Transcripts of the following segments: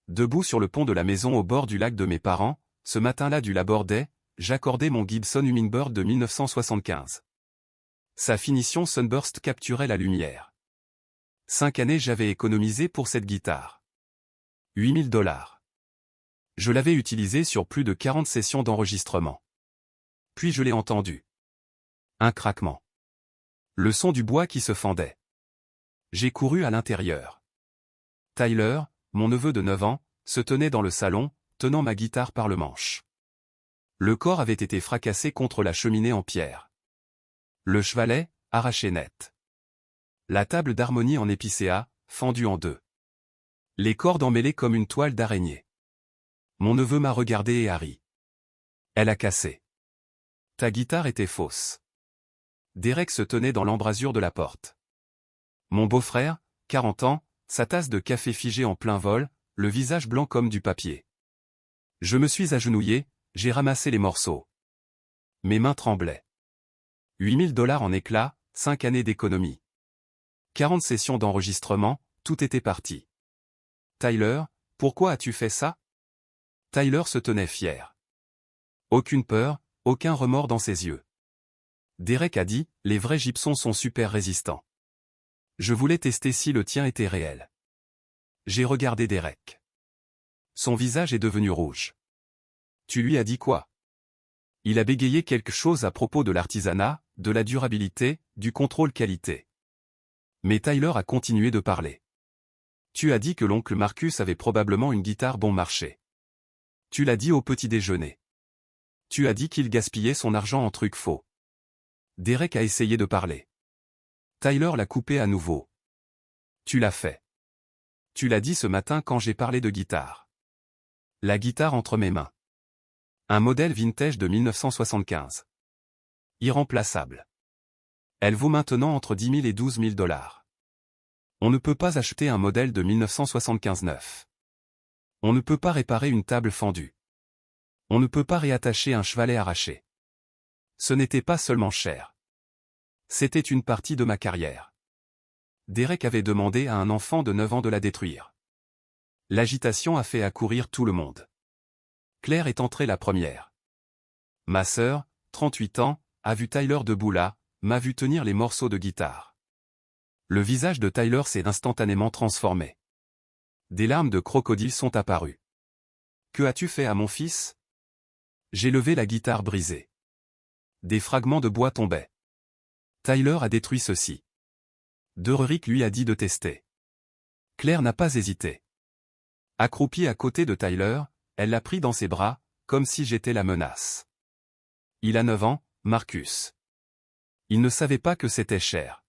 Debout sur le pont de la maison au bord du lac de mes parents, ce matin-là du Labordais, j'accordais mon Gibson Hummingbird de 1975. Sa finition Sunburst capturait la lumière. 5 années j'avais économisé pour cette guitare. 8000 $. Je l'avais utilisée sur plus de 40 sessions d'enregistrement. Puis je l'ai entendue. Un craquement. Le son du bois qui se fendait. J'ai couru à l'intérieur. Tyler, mon neveu de 9 ans, se tenait dans le salon, tenant ma guitare par le manche. Le corps avait été fracassé contre la cheminée en pierre. Le chevalet, arraché net. La table d'harmonie en épicéa, fendue en deux. Les cordes emmêlées comme une toile d'araignée. Mon neveu m'a regardé et a ri. Elle a cassé. Ta guitare était fausse. Derek se tenait dans l'embrasure de la porte. Mon beau-frère, 40 ans, sa tasse de café figée en plein vol, le visage blanc comme du papier. Je me suis agenouillé, j'ai ramassé les morceaux. Mes mains tremblaient. 8000 $ en éclats, 5 années d'économie. 40 sessions d'enregistrement, tout était parti. Tyler, pourquoi as-tu fait ça? Tyler se tenait fier. Aucune peur, aucun remords dans ses yeux. Derek a dit, les vrais gypsons sont super résistants. Je voulais tester si le tien était réel. J'ai regardé Derek. Son visage est devenu rouge. Tu lui as dit quoi? Il a bégayé quelque chose à propos de l'artisanat, de la durabilité, du contrôle qualité. Mais Tyler a continué de parler. Tu as dit que l'oncle Marcus avait probablement une guitare bon marché. Tu l'as dit au petit déjeuner. Tu as dit qu'il gaspillait son argent en trucs faux. Derek a essayé de parler. Tyler l'a coupé à nouveau. Tu l'as fait. Tu l'as dit ce matin quand j'ai parlé de guitare. La guitare entre mes mains. Un modèle vintage de 1975. Irremplaçable. Elle vaut maintenant entre 10 000 et 12 000 $. On ne peut pas acheter un modèle de 1975 neuf. On ne peut pas réparer une table fendue. On ne peut pas réattacher un chevalet arraché. Ce n'était pas seulement cher. C'était une partie de ma carrière. Derek avait demandé à un enfant de 9 ans de la détruire. L'agitation a fait accourir tout le monde. Claire est entrée la première. Ma sœur, 38 ans, a vu Tyler debout là, m'a vu tenir les morceaux de guitare. Le visage de Tyler s'est instantanément transformé. Des larmes de crocodile sont apparues. Que as-tu fait à mon fils? J'ai levé la guitare brisée. Des fragments de bois tombaient. Tyler a détruit ceci. Derek lui a dit de tester. Claire n'a pas hésité. Accroupie à côté de Tyler, elle l'a pris dans ses bras, comme si j'étais la menace. Il a 9 ans, Marcus. Il ne savait pas que c'était cher.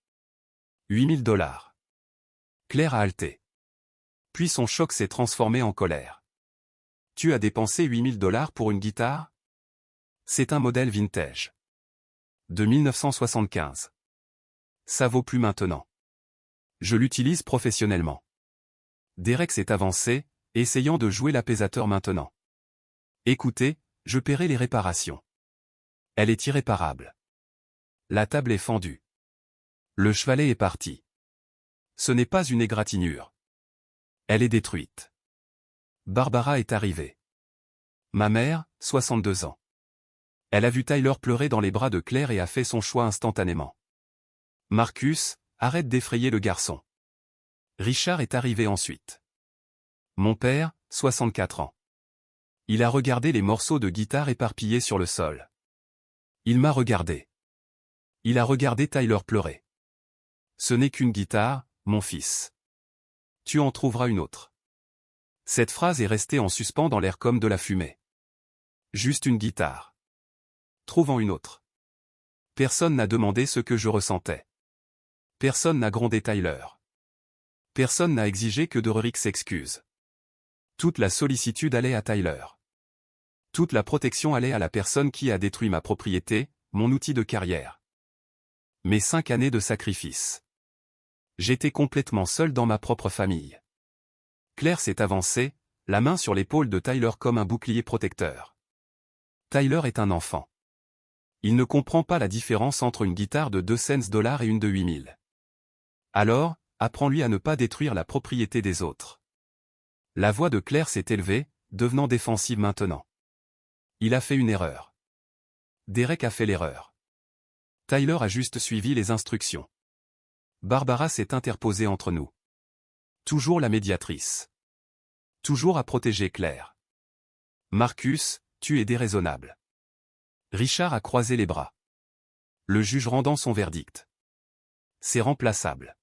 8000 $. Claire a halté. Puis son choc s'est transformé en colère. Tu as dépensé 8000 $ pour une guitare? C'est un modèle vintage. De 1975. Ça vaut plus maintenant. Je l'utilise professionnellement. Derek s'est avancé, essayant de jouer l'apaisateur maintenant. Écoutez, je paierai les réparations. Elle est irréparable. La table est fendue. Le chevalet est parti. Ce n'est pas une égratignure. Elle est détruite. Barbara est arrivée. Ma mère, 62 ans. Elle a vu Tyler pleurer dans les bras de Claire et a fait son choix instantanément. Marcus, arrête d'effrayer le garçon. Richard est arrivé ensuite. Mon père, 64 ans. Il a regardé les morceaux de guitare éparpillés sur le sol. Il m'a regardé. Il a regardé Tyler pleurer. Ce n'est qu'une guitare, mon fils. Tu en trouveras une autre. Cette phrase est restée en suspens dans l'air comme de la fumée. Juste une guitare. Trouvant une autre. Personne n'a demandé ce que je ressentais. Personne n'a grondé Tyler. Personne n'a exigé que Derek s'excuse. Toute la sollicitude allait à Tyler. Toute la protection allait à la personne qui a détruit ma propriété, mon outil de carrière. Mes 5 années de sacrifice. J'étais complètement seul dans ma propre famille. Claire s'est avancée, la main sur l'épaule de Tyler comme un bouclier protecteur. Tyler est un enfant. Il ne comprend pas la différence entre une guitare de 2 cents $ et une de 8000. Alors, apprends-lui à ne pas détruire la propriété des autres. La voix de Claire s'est élevée, devenant défensive maintenant. Il a fait une erreur. Derek a fait l'erreur. Tyler a juste suivi les instructions. Barbara s'est interposée entre nous. Toujours la médiatrice. Toujours à protéger Claire. Marcus, tu es déraisonnable. Richard a croisé les bras. Le juge rendant son verdict. C'est remplaçable.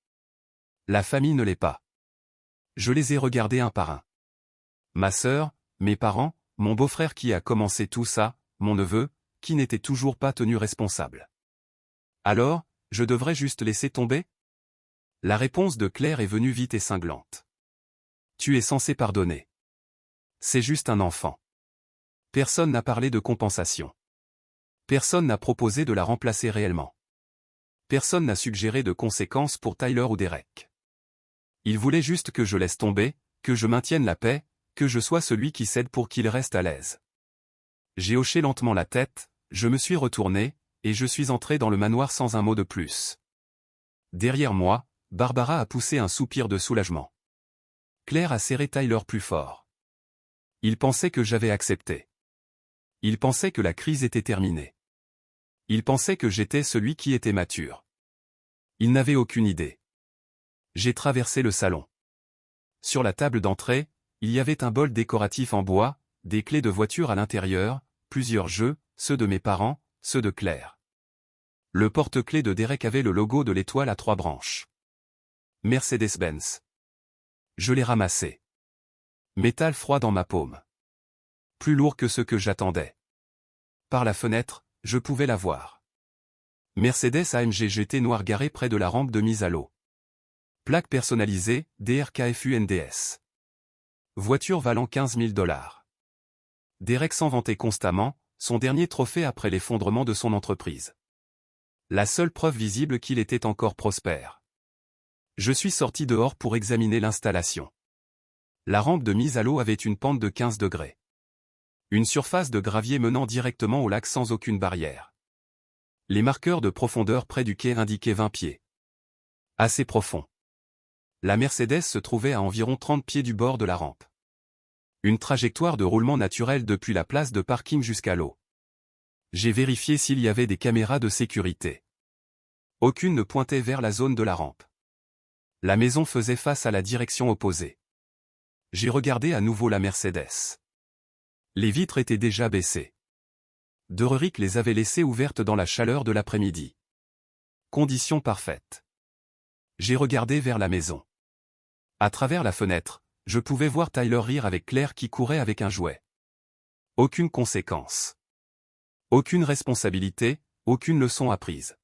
La famille ne l'est pas. Je les ai regardés un par un. Ma sœur, mes parents, mon beau-frère qui a commencé tout ça, mon neveu, qui n'était toujours pas tenu responsable. Alors, je devrais juste laisser tomber? La réponse de Claire est venue vite et cinglante. Tu es censé pardonner. C'est juste un enfant. Personne n'a parlé de compensation. Personne n'a proposé de la remplacer réellement. Personne n'a suggéré de conséquences pour Tyler ou Derek. Ils voulaient juste que je laisse tomber, que je maintienne la paix, que je sois celui qui cède pour qu'il reste à l'aise. J'ai hoché lentement la tête, je me suis retourné, et je suis entré dans le manoir sans un mot de plus. Derrière moi, Barbara a poussé un soupir de soulagement. Claire a serré Tyler plus fort. Il pensait que j'avais accepté. Il pensait que la crise était terminée. Il pensait que j'étais celui qui était mature. Il n'avait aucune idée. J'ai traversé le salon. Sur la table d'entrée, il y avait un bol décoratif en bois, des clés de voiture à l'intérieur, plusieurs jeux, ceux de mes parents, ceux de Claire. Le porte-clés de Derek avait le logo de l'étoile à 3 branches. Mercedes-Benz. Je l'ai ramassé. Métal froid dans ma paume. Plus lourd que ce que j'attendais. Par la fenêtre, je pouvais la voir. Mercedes AMG GT noir garé près de la rampe de mise à l'eau. Plaque personnalisée, DRKFUNDS. Voiture valant 15 000 $. Derek s'en vantait constamment, son dernier trophée après l'effondrement de son entreprise. La seule preuve visible qu'il était encore prospère. Je suis sorti dehors pour examiner l'installation. La rampe de mise à l'eau avait une pente de 15 degrés. Une surface de gravier menant directement au lac sans aucune barrière. Les marqueurs de profondeur près du quai indiquaient 20 pieds. Assez profond. La Mercedes se trouvait à environ 30 pieds du bord de la rampe. Une trajectoire de roulement naturel depuis la place de parking jusqu'à l'eau. J'ai vérifié s'il y avait des caméras de sécurité. Aucune ne pointait vers la zone de la rampe. La maison faisait face à la direction opposée. J'ai regardé à nouveau la Mercedes. Les vitres étaient déjà baissées. Derrick les avait laissées ouvertes dans la chaleur de l'après-midi. Conditions parfaites. J'ai regardé vers la maison. À travers la fenêtre, je pouvais voir Tyler rire avec Claire qui courait avec un jouet. Aucune conséquence. Aucune responsabilité, aucune leçon apprise.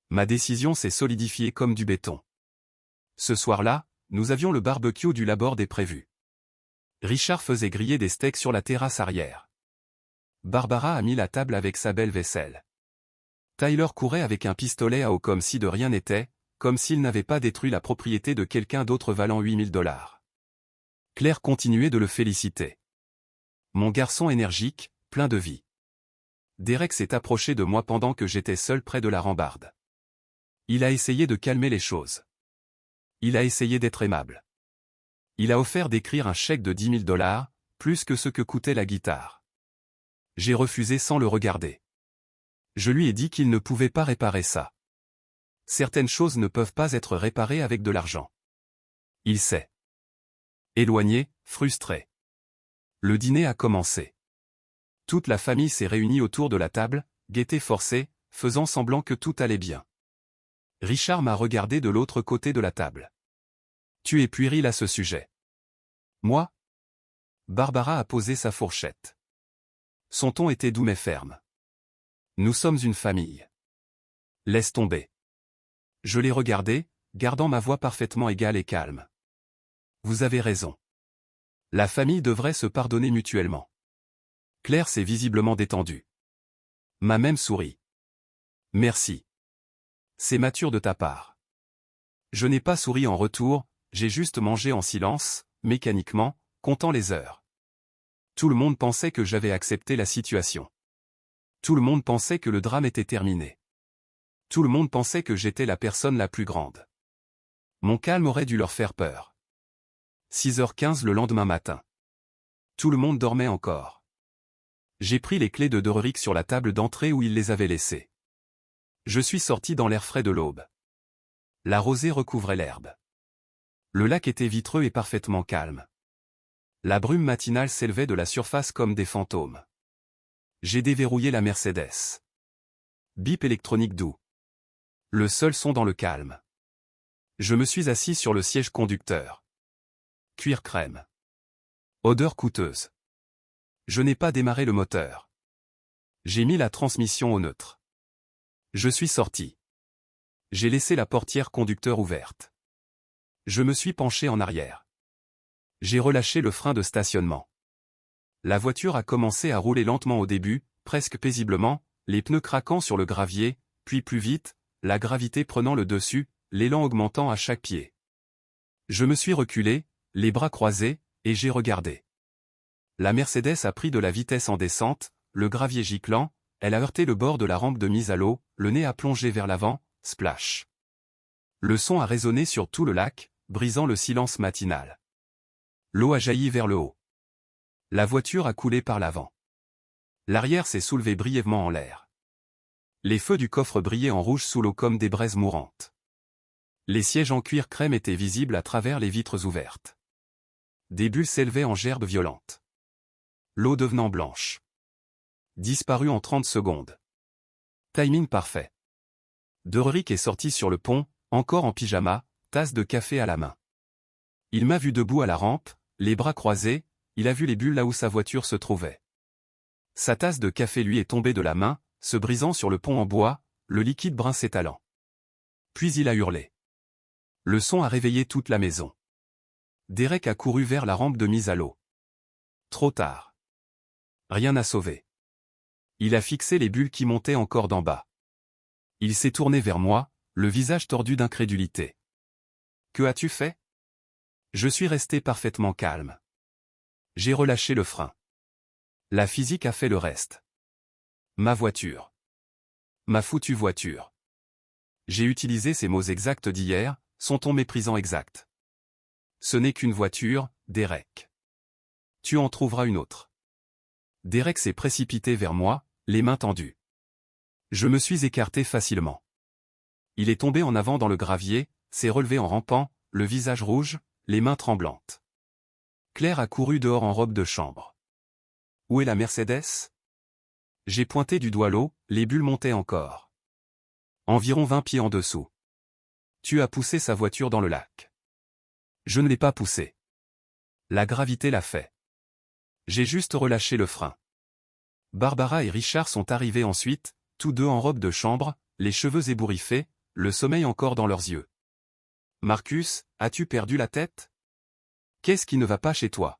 Ma décision s'est solidifiée comme du béton. Ce soir-là, nous avions le barbecue du Laborde prévu. Richard faisait griller des steaks sur la terrasse arrière. Barbara a mis la table avec sa belle vaisselle. Tyler courait avec un pistolet à eau comme si de rien n'était, comme s'il n'avait pas détruit la propriété de quelqu'un d'autre valant 8 000 $. Claire continuait de le féliciter. Mon garçon énergique, plein de vie. Derek s'est approché de moi pendant que j'étais seul près de la rambarde. Il a essayé de calmer les choses. Il a essayé d'être aimable. Il a offert d'écrire un chèque de 10 000 $, plus que ce que coûtait la guitare. J'ai refusé sans le regarder. Je lui ai dit qu'il ne pouvait pas réparer ça. Certaines choses ne peuvent pas être réparées avec de l'argent. Il s'est éloigné, frustré. Le dîner a commencé. Toute la famille s'est réunie autour de la table, gaieté forcée, faisant semblant que tout allait bien. Richard m'a regardé de l'autre côté de la table. Tu es puéril à ce sujet. Moi? Barbara a posé sa fourchette. Son ton était doux mais ferme. Nous sommes une famille. Laisse tomber. Je l'ai regardé, gardant ma voix parfaitement égale et calme. Vous avez raison. La famille devrait se pardonner mutuellement. Claire s'est visiblement détendue. M'a même souri. Merci. C'est mature de ta part. Je n'ai pas souri en retour, j'ai juste mangé en silence, mécaniquement, comptant les heures. Tout le monde pensait que j'avais accepté la situation. Tout le monde pensait que le drame était terminé. Tout le monde pensait que j'étais la personne la plus grande. Mon calme aurait dû leur faire peur. 6h15 le lendemain matin. Tout le monde dormait encore. J'ai pris les clés de Derrick sur la table d'entrée où il les avait laissées. Je suis sorti dans l'air frais de l'aube. La rosée recouvrait l'herbe. Le lac était vitreux et parfaitement calme. La brume matinale s'élevait de la surface comme des fantômes. J'ai déverrouillé la Mercedes. Bip électronique doux. Le seul son dans le calme. Je me suis assis sur le siège conducteur. Cuir crème. Odeur coûteuse. Je n'ai pas démarré le moteur. J'ai mis la transmission au neutre. Je suis sorti. J'ai laissé la portière conducteur ouverte. Je me suis penché en arrière. J'ai relâché le frein de stationnement. La voiture a commencé à rouler lentement au début, presque paisiblement, les pneus craquant sur le gravier, puis plus vite, la gravité prenant le dessus, l'élan augmentant à chaque pied. Je me suis reculé, les bras croisés, et j'ai regardé. La Mercedes a pris de la vitesse en descente, le gravier giclant, elle a heurté le bord de la rampe de mise à l'eau, le nez a plongé vers l'avant, splash. Le son a résonné sur tout le lac, brisant le silence matinal. L'eau a jailli vers le haut. La voiture a coulé par l'avant. L'arrière s'est soulevé brièvement en l'air. Les feux du coffre brillaient en rouge sous l'eau comme des braises mourantes. Les sièges en cuir crème étaient visibles à travers les vitres ouvertes. Des bulles s'élevaient en gerbes violentes. L'eau devenant blanche. Disparue en 30 secondes. Timing parfait. Derrick est sorti sur le pont, encore en pyjama, tasse de café à la main. Il m'a vu debout à la rampe, les bras croisés, il a vu les bulles là où sa voiture se trouvait. Sa tasse de café lui est tombée de la main, se brisant sur le pont en bois, le liquide brun s'étalant. Puis il a hurlé. Le son a réveillé toute la maison. Derek a couru vers la rampe de mise à l'eau. Trop tard. Rien à sauver. Il a fixé les bulles qui montaient encore d'en bas. Il s'est tourné vers moi, le visage tordu d'incrédulité. Que as-tu fait? Je suis resté parfaitement calme. J'ai relâché le frein. La physique a fait le reste. Ma voiture. Ma foutue voiture. J'ai utilisé ces mots exacts d'hier, son ton méprisant exact. Ce n'est qu'une voiture, Derek. Tu en trouveras une autre. Derek s'est précipité vers moi, les mains tendues. Je me suis écarté facilement. Il est tombé en avant dans le gravier, s'est relevé en rampant, le visage rouge, les mains tremblantes. Claire a couru dehors en robe de chambre. Où est la Mercedes? J'ai pointé du doigt l'eau, les bulles montaient encore. Environ 20 pieds en dessous. Tu as poussé sa voiture dans le lac. Je ne l'ai pas poussée. La gravité l'a fait. J'ai juste relâché le frein. Barbara et Richard sont arrivés ensuite, tous deux en robe de chambre, les cheveux ébouriffés, le sommeil encore dans leurs yeux. Marcus, as-tu perdu la tête? Qu'est-ce qui ne va pas chez toi?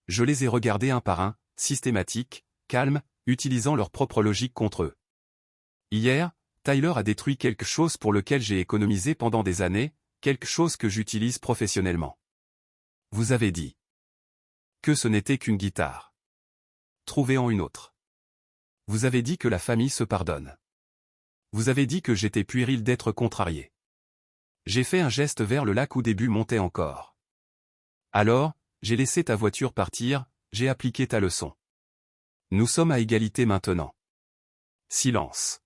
Je les ai regardés un par un, systématiques, calmes, utilisant leur propre logique contre eux. Hier, Tyler a détruit quelque chose pour lequel j'ai économisé pendant des années, quelque chose que j'utilise professionnellement. Vous avez dit que ce n'était qu'une guitare. Trouvez-en une autre. Vous avez dit que la famille se pardonne. Vous avez dit que j'étais puéril d'être contrarié. J'ai fait un geste vers le lac où des bulles montaient encore. Alors, j'ai laissé ta voiture partir, j'ai appliqué ta leçon. Nous sommes à égalité maintenant. Silence.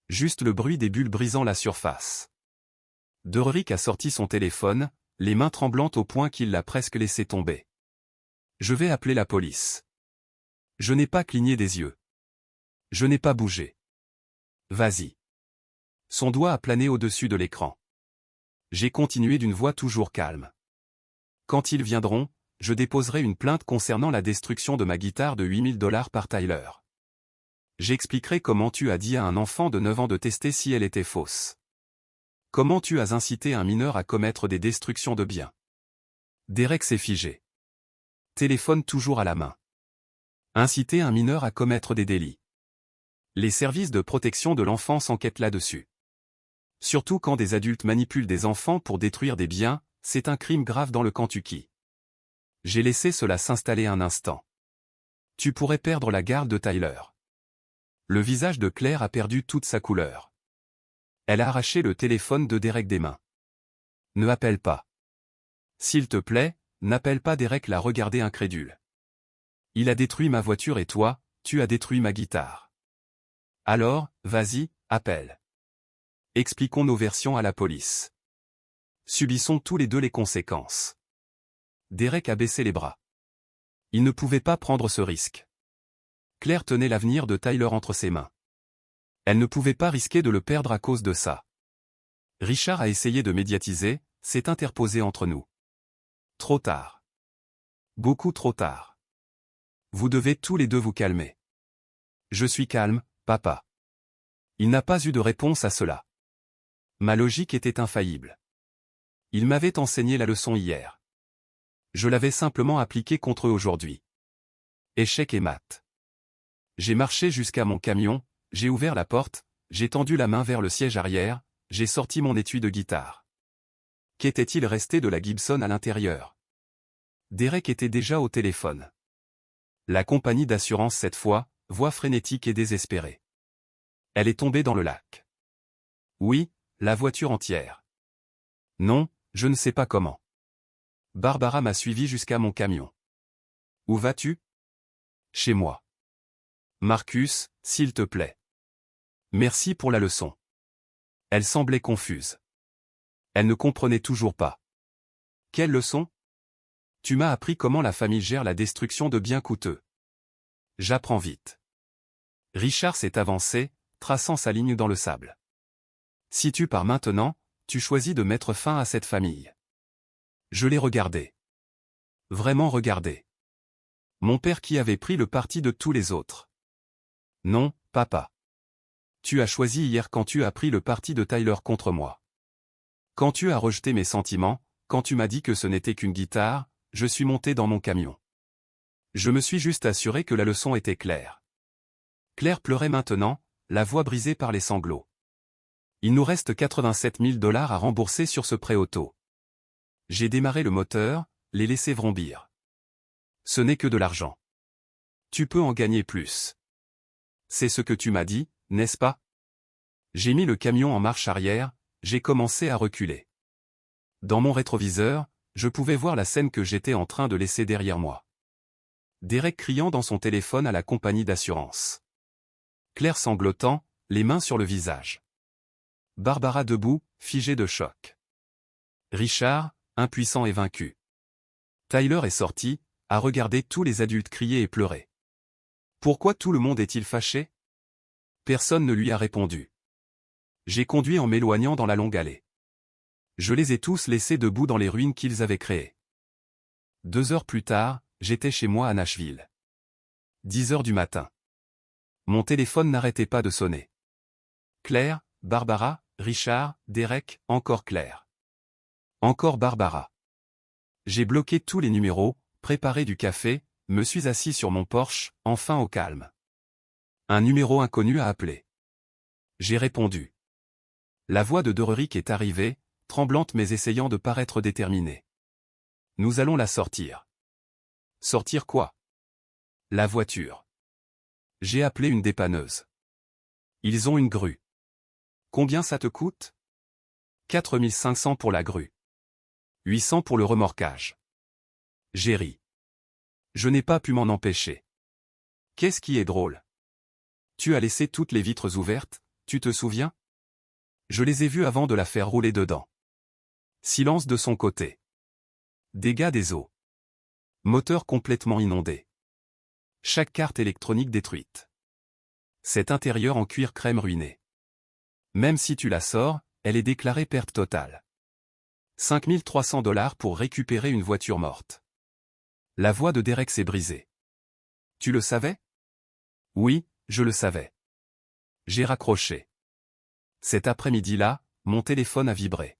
Juste le bruit des bulles brisant la surface. Derrick a sorti son téléphone, les mains tremblantes au point qu'il l'a presque laissé tomber. Je vais appeler la police. Je n'ai pas cligné des yeux. Je n'ai pas bougé. Vas-y. Son doigt a plané au-dessus de l'écran. J'ai continué d'une voix toujours calme. Quand ils viendront, je déposerai une plainte concernant la destruction de ma guitare de $8000 par Tyler. J'expliquerai comment tu as dit à un enfant de 9 ans de tester si elle était fausse. Comment tu as incité un mineur à commettre des destructions de biens. Derek s'est figé. Téléphone toujours à la main. Inciter un mineur à commettre des délits. Les services de protection de l'enfance enquêtent là-dessus. Surtout quand des adultes manipulent des enfants pour détruire des biens, c'est un crime grave dans le Kentucky. J'ai laissé cela s'installer un instant. Tu pourrais perdre la garde de Tyler. Le visage de Claire a perdu toute sa couleur. Elle a arraché le téléphone de Derek des mains. Ne appelle pas. S'il te plaît, n'appelle pas Derek, l'a regardé incrédule. Il a détruit ma voiture et toi, tu as détruit ma guitare. Alors, vas-y, appelle. Expliquons nos versions à la police. Subissons tous les deux les conséquences. Derek a baissé les bras. Il ne pouvait pas prendre ce risque. Claire tenait l'avenir de Tyler entre ses mains. Elle ne pouvait pas risquer de le perdre à cause de ça. Richard a essayé de médiatiser, s'est interposé entre nous. Trop tard. Beaucoup trop tard. Vous devez tous les deux vous calmer. Je suis calme, papa. Il n'a pas eu de réponse à cela. Ma logique était infaillible. Il m'avait enseigné la leçon hier. Je l'avais simplement appliquée contre eux aujourd'hui. Échec et mat. J'ai marché jusqu'à mon camion, j'ai ouvert la porte, j'ai tendu la main vers le siège arrière, j'ai sorti mon étui de guitare. Qu'était-il resté de la Gibson à l'intérieur? Derek était déjà au téléphone. La compagnie d'assurance cette fois, voix frénétique et désespérée. Elle est tombée dans le lac. Oui, la voiture entière. Non, je ne sais pas comment. Barbara m'a suivi jusqu'à mon camion. Où vas-tu? Chez moi. Marcus, s'il te plaît. Merci pour la leçon. Elle semblait confuse. Elle ne comprenait toujours pas. Quelle leçon? Tu m'as appris comment la famille gère la destruction de biens coûteux. J'apprends vite. Richard s'est avancé, traçant sa ligne dans le sable. Si tu pars maintenant, tu choisis de mettre fin à cette famille. Je l'ai regardé. Vraiment regardé. Mon père qui avait pris le parti de tous les autres. Non, papa. Tu as choisi hier quand tu as pris le parti de Tyler contre moi. Quand tu as rejeté mes sentiments, quand tu m'as dit que ce n'était qu'une guitare, je suis monté dans mon camion. Je me suis juste assuré que la leçon était claire. Claire pleurait maintenant, la voix brisée par les sanglots. Il nous reste 87 000 $ à rembourser sur ce prêt auto. J'ai démarré le moteur, les laissé vrombir. Ce n'est que de l'argent. Tu peux en gagner plus. C'est ce que tu m'as dit, n'est-ce pas? J'ai mis le camion en marche arrière, j'ai commencé à reculer. Dans mon rétroviseur, je pouvais voir la scène que j'étais en train de laisser derrière moi. Derek criant dans son téléphone à la compagnie d'assurance. Claire sanglotant, les mains sur le visage. Barbara debout, figée de choc. Richard, impuissant et vaincu. Tyler est sorti, a regardé tous les adultes crier et pleurer. Pourquoi tout le monde est-il fâché? Personne ne lui a répondu. J'ai conduit en m'éloignant dans la longue allée. Je les ai tous laissés debout dans les ruines qu'ils avaient créées. 2 heures plus tard, j'étais chez moi à Nashville. 10 heures du matin. Mon téléphone n'arrêtait pas de sonner. Claire, Barbara, Richard, Derek, encore Claire. Encore Barbara. J'ai bloqué tous les numéros, préparé du café, me suis assis sur mon porche, enfin au calme. Un numéro inconnu a appelé. J'ai répondu. La voix de Derek est arrivée, tremblante mais essayant de paraître déterminée. Nous allons la sortir. Sortir quoi? La voiture. J'ai appelé une dépanneuse. Ils ont une grue. Combien ça te coûte? 4 500 pour la grue. 800 pour le remorquage. J'ai ri. Je n'ai pas pu m'en empêcher. Qu'est-ce qui est drôle? Tu as laissé toutes les vitres ouvertes, tu te souviens? Je les ai vues avant de la faire rouler dedans. Silence de son côté. Dégâts des eaux. Moteur complètement inondé. Chaque carte électronique détruite. Cet intérieur en cuir crème ruiné. Même si tu la sors, elle est déclarée perte totale. 5 300 $ pour récupérer une voiture morte. La voix de Derek s'est brisée. Tu le savais? Oui, je le savais. J'ai raccroché. Cet après-midi-là, mon téléphone a vibré.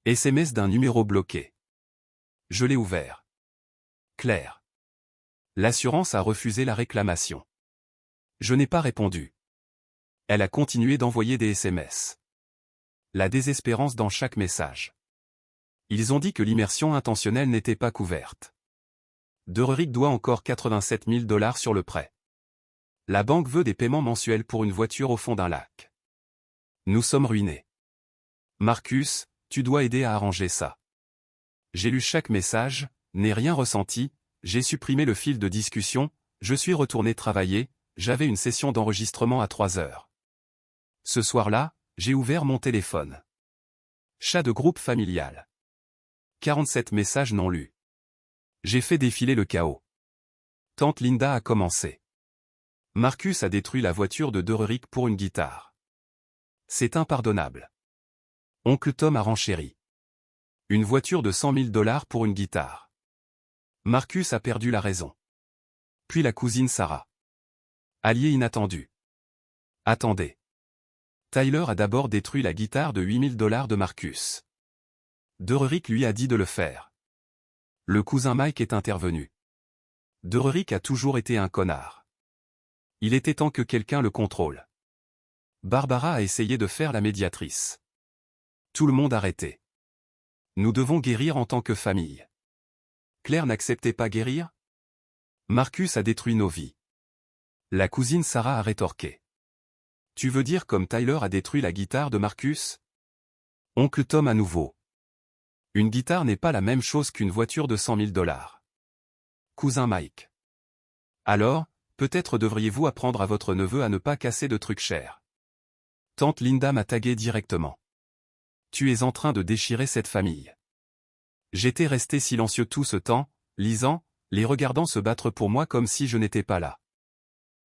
SMS d'un numéro bloqué. Je l'ai ouvert. Claire. L'assurance a refusé la réclamation. Je n'ai pas répondu. Elle a continué d'envoyer des SMS. La désespérance dans chaque message. Ils ont dit que l'immersion intentionnelle n'était pas couverte. Derek doit encore 87 000 $ sur le prêt. La banque veut des paiements mensuels pour une voiture au fond d'un lac. Nous sommes ruinés. Marcus, tu dois aider à arranger ça. J'ai lu chaque message, n'ai rien ressenti, j'ai supprimé le fil de discussion, je suis retourné travailler, j'avais une session d'enregistrement à 3 heures. Ce soir-là, j'ai ouvert mon téléphone. Chat de groupe familial. 47 messages non lus. J'ai fait défiler le chaos. Tante Linda a commencé. Marcus a détruit la voiture de Dererick pour une guitare. C'est impardonnable. Oncle Tom a renchéri. Une voiture de 100 000 $ pour une guitare. Marcus a perdu la raison. Puis la cousine Sarah. Allié inattendu. Attendez. Tyler a d'abord détruit la guitare de 8 000 $ de Marcus. Dererick lui a dit de le faire. Le cousin Mike est intervenu. Dererick a toujours été un connard. Il était temps que quelqu'un le contrôle. Barbara a essayé de faire la médiatrice. Tout le monde arrêté. Nous devons guérir en tant que famille. Claire n'acceptait pas guérir? Marcus a détruit nos vies. La cousine Sarah a rétorqué. Tu veux dire comme Tyler a détruit la guitare de Marcus? Oncle Tom à nouveau. Une guitare n'est pas la même chose qu'une voiture de 100 000 $. Cousin Mike. Alors, peut-être devriez-vous apprendre à votre neveu à ne pas casser de trucs chers. Tante Linda m'a tagué directement. Tu es en train de déchirer cette famille. J'étais resté silencieux tout ce temps, lisant, les regardant se battre pour moi comme si je n'étais pas là.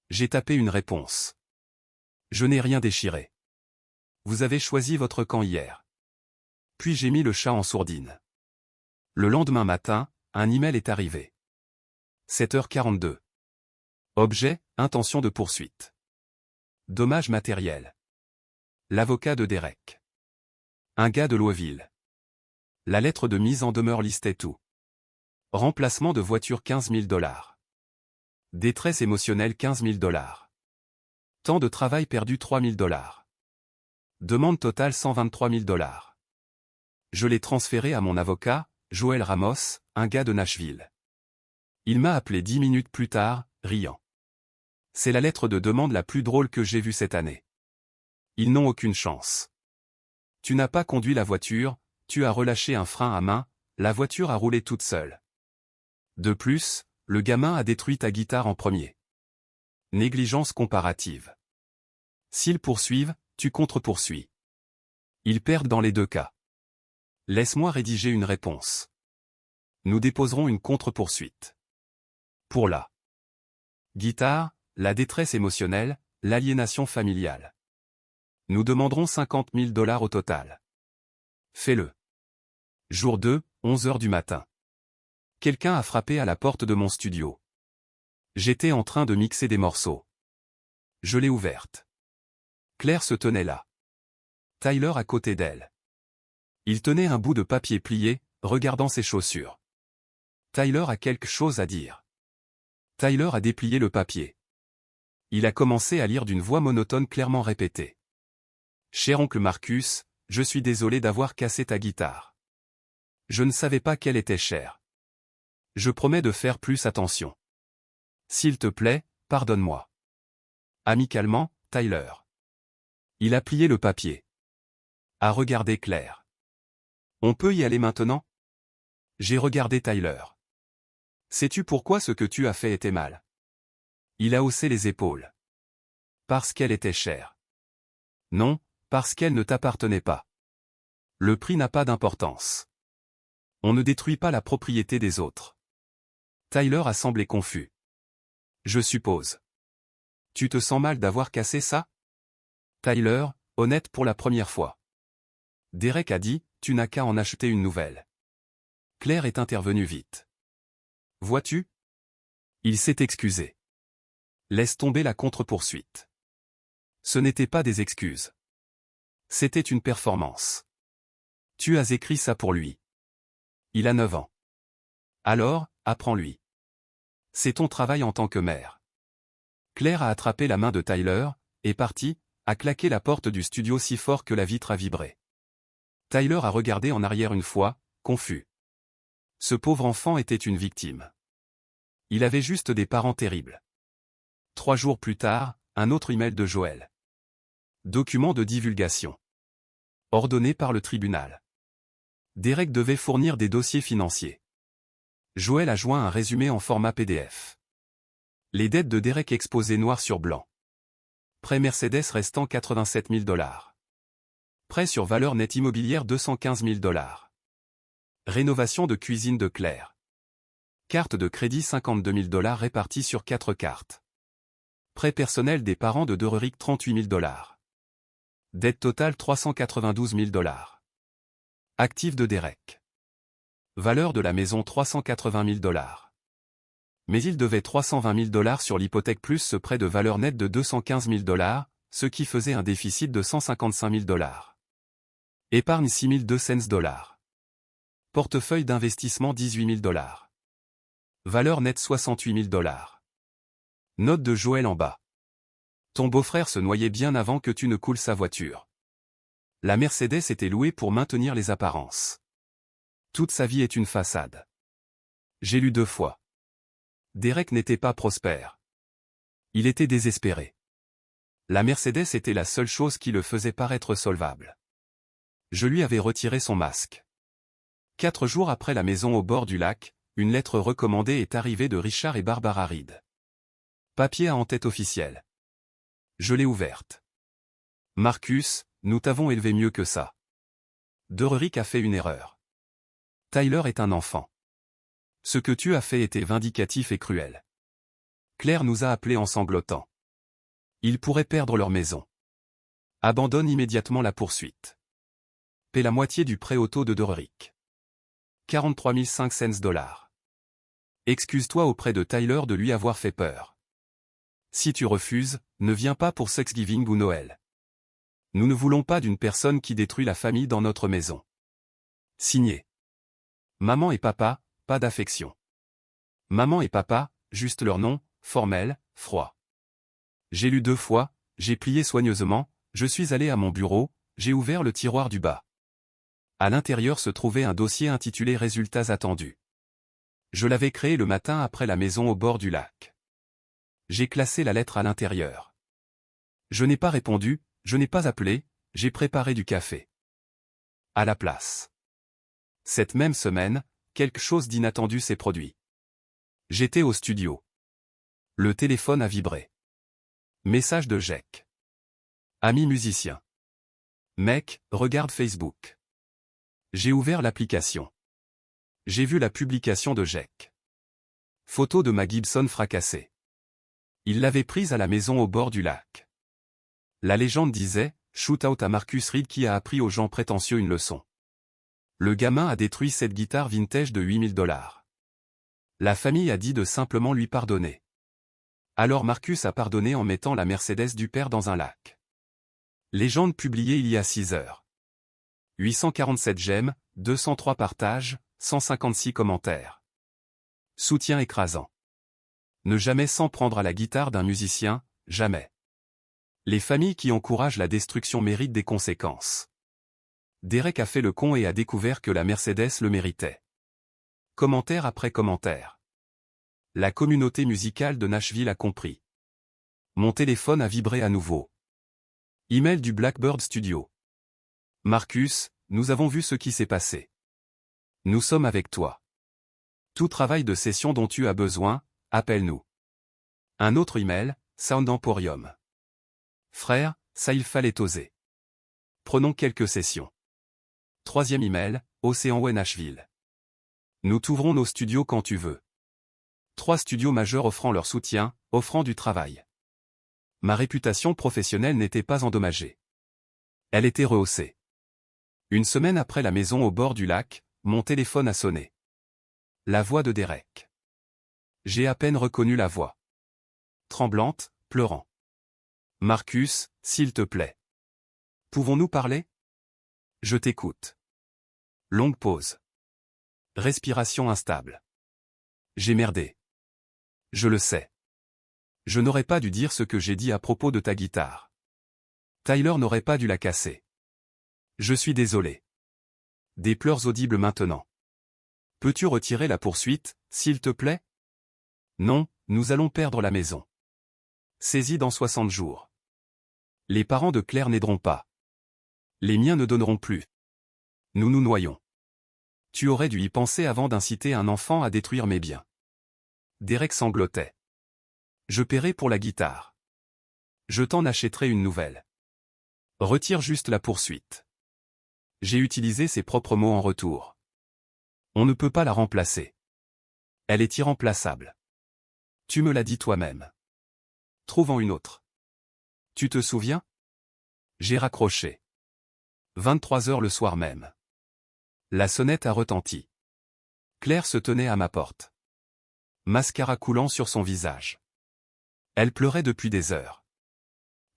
J'ai tapé une réponse. Je n'ai rien déchiré. Vous avez choisi votre camp hier. Puis j'ai mis le chat en sourdine. Le lendemain matin, un email est arrivé. 7h42. Objet, intention de poursuite. Dommages matériels. L'avocat de Derek. Un gars de Louisville. La lettre de mise en demeure listait tout. Remplacement de voiture 15 000 $. Détresse émotionnelle 15 000 $. Temps de travail perdu 3 000 $. Demande totale 123 000 $. Je l'ai transféré à mon avocat, Joël Ramos, un gars de Nashville. Il m'a appelé 10 minutes plus tard, riant. C'est la lettre de demande la plus drôle que j'ai vue cette année. Ils n'ont aucune chance. Tu n'as pas conduit la voiture, tu as relâché un frein à main, la voiture a roulé toute seule. De plus, le gamin a détruit ta guitare en premier. Négligence comparative. S'ils poursuivent, tu contre-poursuis. Ils perdent dans les deux cas. Laisse-moi rédiger une réponse. Nous déposerons une contre-poursuite. Pour la guitare, la détresse émotionnelle, l'aliénation familiale. Nous demanderons 50 000 $ au total. Fais-le. Jour 2, 11h du matin. Quelqu'un a frappé à la porte de mon studio. J'étais en train de mixer des morceaux. Je l'ai ouverte. Claire se tenait là. Tyler à côté d'elle. Il tenait un bout de papier plié, regardant ses chaussures. Tyler a quelque chose à dire. Tyler a déplié le papier. Il a commencé à lire d'une voix monotone clairement répétée. Cher oncle Marcus, je suis désolé d'avoir cassé ta guitare. Je ne savais pas qu'elle était chère. Je promets de faire plus attention. S'il te plaît, pardonne-moi. Amicalement, Tyler. Il a plié le papier. A regardé Claire. On peut y aller maintenant? J'ai regardé Tyler. Sais-tu pourquoi ce que tu as fait était mal? Il a haussé les épaules. Parce qu'elle était chère. Non, parce qu'elle ne t'appartenait pas. Le prix n'a pas d'importance. On ne détruit pas la propriété des autres. Tyler a semblé confus. Je suppose. Tu te sens mal d'avoir cassé ça? Tyler, honnête pour la première fois. Derek a dit, tu n'as qu'à en acheter une nouvelle. Claire est intervenue vite. Vois-tu? Il s'est excusé. Laisse tomber la contre-poursuite. Ce n'était pas des excuses. C'était une performance. Tu as écrit ça pour lui. Il a 9 ans. Alors, apprends-lui. C'est ton travail en tant que mère. Claire a attrapé la main de Tyler, est partie, a claqué la porte du studio si fort que la vitre a vibré. Tyler a regardé en arrière une fois, confus. Ce pauvre enfant était une victime. Il avait juste des parents terribles. 3 jours plus tard, un autre email de Joël. Document de divulgation. Ordonné par le tribunal. Derek devait fournir des dossiers financiers. Joël a joint un résumé en format PDF. Les dettes de Derek exposées noir sur blanc. Prêt Mercedes restant 87 000 $. Prêt sur valeur nette immobilière 215 000 $. Rénovation de cuisine de Claire. Carte de crédit 52 000 $ répartie sur 4 cartes. Prêt personnel des parents de Derek 38 000 $. Dette totale 392 000 $. Actifs de Derek. Valeur de la maison 380 000 $. Mais il devait 320 000 $ sur l'hypothèque plus ce prêt de valeur nette de 215 000 $, ce qui faisait un déficit de 155 000 $. Épargne 6 200 $. Portefeuille d'investissement 18 000 $. Valeur nette 68 000 $. Note de Joël en bas. Ton beau-frère se noyait bien avant que tu ne coules sa voiture. La Mercedes était louée pour maintenir les apparences. Toute sa vie est une façade. J'ai lu 2 fois. Derek n'était pas prospère. Il était désespéré. La Mercedes était la seule chose qui le faisait paraître solvable. Je lui avais retiré son masque. 4 jours après la maison au bord du lac, une lettre recommandée est arrivée de Richard et Barbara Reed. Papier à en-tête officielle. Je l'ai ouverte. Marcus, nous t'avons élevé mieux que ça. Derek a fait une erreur. Tyler est un enfant. Ce que tu as fait était vindicatif et cruel. Claire nous a appelés en sanglotant. Ils pourraient perdre leur maison. Abandonne immédiatement la poursuite. Paie la moitié du prêt auto de Derek. 43 500 $. Excuse-toi auprès de Tyler de lui avoir fait peur. Si tu refuses, ne viens pas pour Thanksgiving ou Noël. Nous ne voulons pas d'une personne qui détruit la famille dans notre maison. Signé. Maman et papa, pas d'affection. Maman et papa, juste leur nom, formel, froid. J'ai lu 2 fois, j'ai plié soigneusement, je suis allé à mon bureau, j'ai ouvert le tiroir du bas. À l'intérieur se trouvait un dossier intitulé Résultats attendus. Je l'avais créé le matin après la maison au bord du lac. J'ai classé la lettre à l'intérieur. Je n'ai pas répondu, je n'ai pas appelé, j'ai préparé du café. À la place. Cette même semaine, quelque chose d'inattendu s'est produit. J'étais au studio. Le téléphone a vibré. Message de Jack. Ami musicien. Mec, regarde Facebook. J'ai ouvert l'application. J'ai vu la publication de Jack. Photo de ma Gibson fracassée. Il l'avait prise à la maison au bord du lac. La légende disait, shoot out à Marcus Reed qui a appris aux gens prétentieux une leçon. Le gamin a détruit cette guitare vintage de 8 000 $. La famille a dit de simplement lui pardonner. Alors Marcus a pardonné en mettant la Mercedes du père dans un lac. Légende publiée il y a 6 heures. 847 j'aime, 203 partages, 156 commentaires. Soutien écrasant. Ne jamais s'en prendre à la guitare d'un musicien, jamais. Les familles qui encouragent la destruction méritent des conséquences. Derek a fait le con et a découvert que la Mercedes le méritait. Commentaire après commentaire. La communauté musicale de Nashville a compris. Mon téléphone a vibré à nouveau. Email du Blackbird Studio. Marcus, nous avons vu ce qui s'est passé. Nous sommes avec toi. Tout travail de session dont tu as besoin, appelle-nous. Un autre email, Sound Emporium. Frère, ça il fallait oser. Prenons quelques sessions. 3e email, Océan Way Nashville. Nous t'ouvrons nos studios quand tu veux. 3 studios majeurs offrant leur soutien, offrant du travail. Ma réputation professionnelle n'était pas endommagée. Elle était rehaussée. Une semaine après la maison au bord du lac, mon téléphone a sonné. La voix de Derek. J'ai à peine reconnu la voix. Tremblante, pleurant. Marcus, s'il te plaît. Pouvons-nous parler? Je t'écoute. Longue pause. Respiration instable. J'ai merdé. Je le sais. Je n'aurais pas dû dire ce que j'ai dit à propos de ta guitare. Tyler n'aurait pas dû la casser. Je suis désolé. Des pleurs audibles maintenant. Peux-tu retirer la poursuite, s'il te plaît? Non, nous allons perdre la maison. Saisie dans 60 jours. Les parents de Claire n'aideront pas. Les miens ne donneront plus. Nous nous noyons. Tu aurais dû y penser avant d'inciter un enfant à détruire mes biens. Derek sanglotait. Je paierai pour la guitare. Je t'en achèterai une nouvelle. Retire juste la poursuite. J'ai utilisé ses propres mots en retour. On ne peut pas la remplacer. Elle est irremplaçable. Tu me l'as dit toi-même. Trouve-en une autre. Tu te souviens? J'ai raccroché. 23 heures le soir même. La sonnette a retenti. Claire se tenait à ma porte. Mascara coulant sur son visage. Elle pleurait depuis des heures.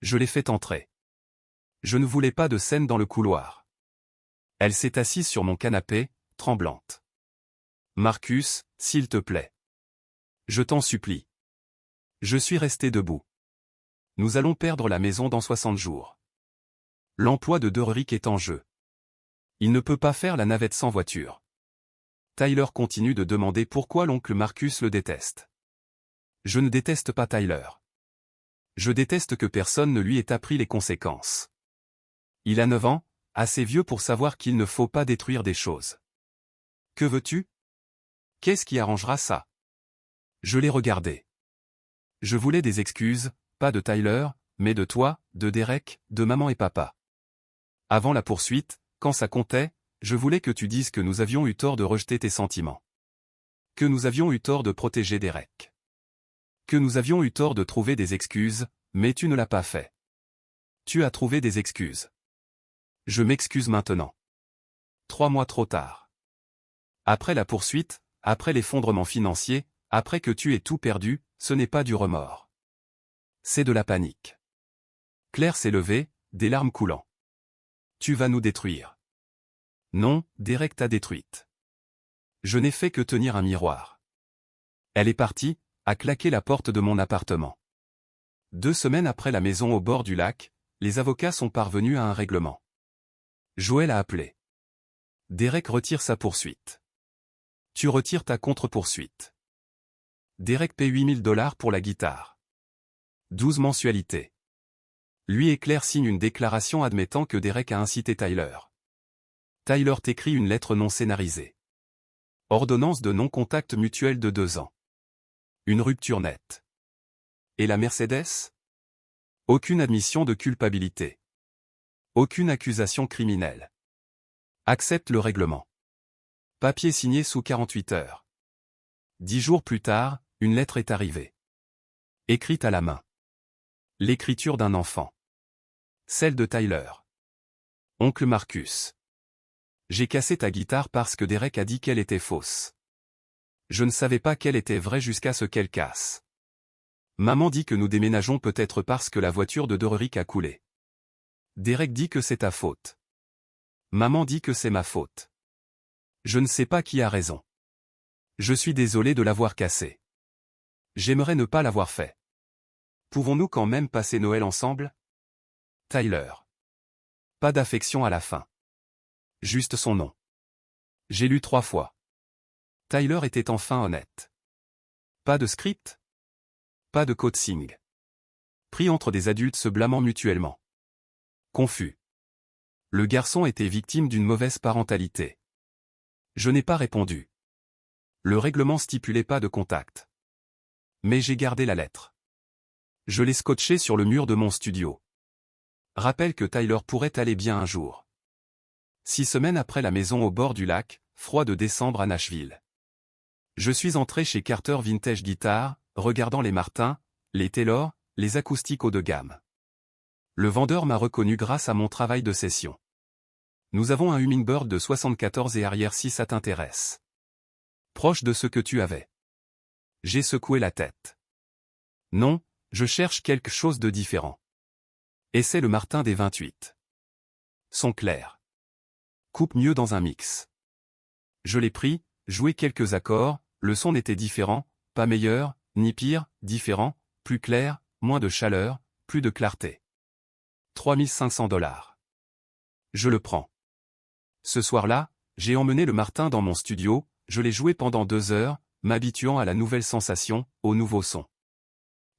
Je l'ai fait entrer. Je ne voulais pas de scène dans le couloir. Elle s'est assise sur mon canapé, tremblante. Marcus, s'il te plaît. Je t'en supplie. Je suis resté debout. Nous allons perdre la maison dans 60 jours. L'emploi de Derrick est en jeu. Il ne peut pas faire la navette sans voiture. Tyler continue de demander pourquoi l'oncle Marcus le déteste. Je ne déteste pas Tyler. Je déteste que personne ne lui ait appris les conséquences. Il a 9 ans, assez vieux pour savoir qu'il ne faut pas détruire des choses. Que veux-tu? Qu'est-ce qui arrangera ça? Je l'ai regardé. Je voulais des excuses, pas de Tyler, mais de toi, de Derek, de maman et papa. Avant la poursuite, quand ça comptait, je voulais que tu dises que nous avions eu tort de rejeter tes sentiments. Que nous avions eu tort de protéger Derek. Que nous avions eu tort de trouver des excuses, mais tu ne l'as pas fait. Tu as trouvé des excuses. Je m'excuse maintenant. 3 mois trop tard. Après la poursuite, après l'effondrement financier, après que tu aies tout perdu, ce n'est pas du remords. C'est de la panique. Claire s'est levée, des larmes coulant. Tu vas nous détruire. Non, Derek t'a détruite. Je n'ai fait que tenir un miroir. Elle est partie, a claqué la porte de mon appartement. 2 semaines après la maison au bord du lac, les avocats sont parvenus à un règlement. Joël a appelé. Derek retire sa poursuite. Tu retires ta contre-poursuite. Derek paie $8 000 pour la guitare. 12 mensualités. Lui et Claire signent une déclaration admettant que Derek a incité Tyler. Tyler t'écrit une lettre non scénarisée. Ordonnance de non-contact mutuel de 2 ans. Une rupture nette. Et la Mercedes? Aucune admission de culpabilité. Aucune accusation criminelle. Accepte le règlement. Papier signé sous 48 heures. 10 jours plus tard, une lettre est arrivée. Écrite à la main. L'écriture d'un enfant. Celle de Tyler. Oncle Marcus. J'ai cassé ta guitare parce que Derek a dit qu'elle était fausse. Je ne savais pas qu'elle était vraie jusqu'à ce qu'elle casse. Maman dit que nous déménageons peut-être parce que la voiture de Derrick a coulé. Derek dit que c'est ta faute. Maman dit que c'est ma faute. Je ne sais pas qui a raison. Je suis désolé de l'avoir cassé. J'aimerais ne pas l'avoir fait. Pouvons-nous quand même passer Noël ensemble? Tyler. Pas d'affection à la fin. Juste son nom. J'ai lu 3 fois. Tyler était enfin honnête. Pas de script? Pas de coaching. Pris entre des adultes se blâmant mutuellement. Confus. Le garçon était victime d'une mauvaise parentalité. Je n'ai pas répondu. Le règlement stipulait pas de contact. Mais j'ai gardé la lettre. Je l'ai scotchée sur le mur de mon studio. Rappelle que Tyler pourrait aller bien un jour. 6 semaines après la maison au bord du lac, froid de décembre à Nashville. Je suis entré chez Carter Vintage Guitar, regardant les Martin, les Taylor, les acoustiques haut de gamme. Le vendeur m'a reconnu grâce à mon travail de session. Nous avons un Hummingbird de 74 et arrière si ça t'intéresse. Proche de ce que tu avais. J'ai secoué la tête. Non, je cherche quelque chose de différent. Et c'est le Martin des 28. Son clair. Coupe mieux dans un mix. Je l'ai pris, joué quelques accords, le son était différent, pas meilleur, ni pire, différent, plus clair, moins de chaleur, plus de clarté. $3 500. Je le prends. Ce soir-là, j'ai emmené le Martin dans mon studio, je l'ai joué pendant 2 heures, m'habituant à la nouvelle sensation, au nouveau son.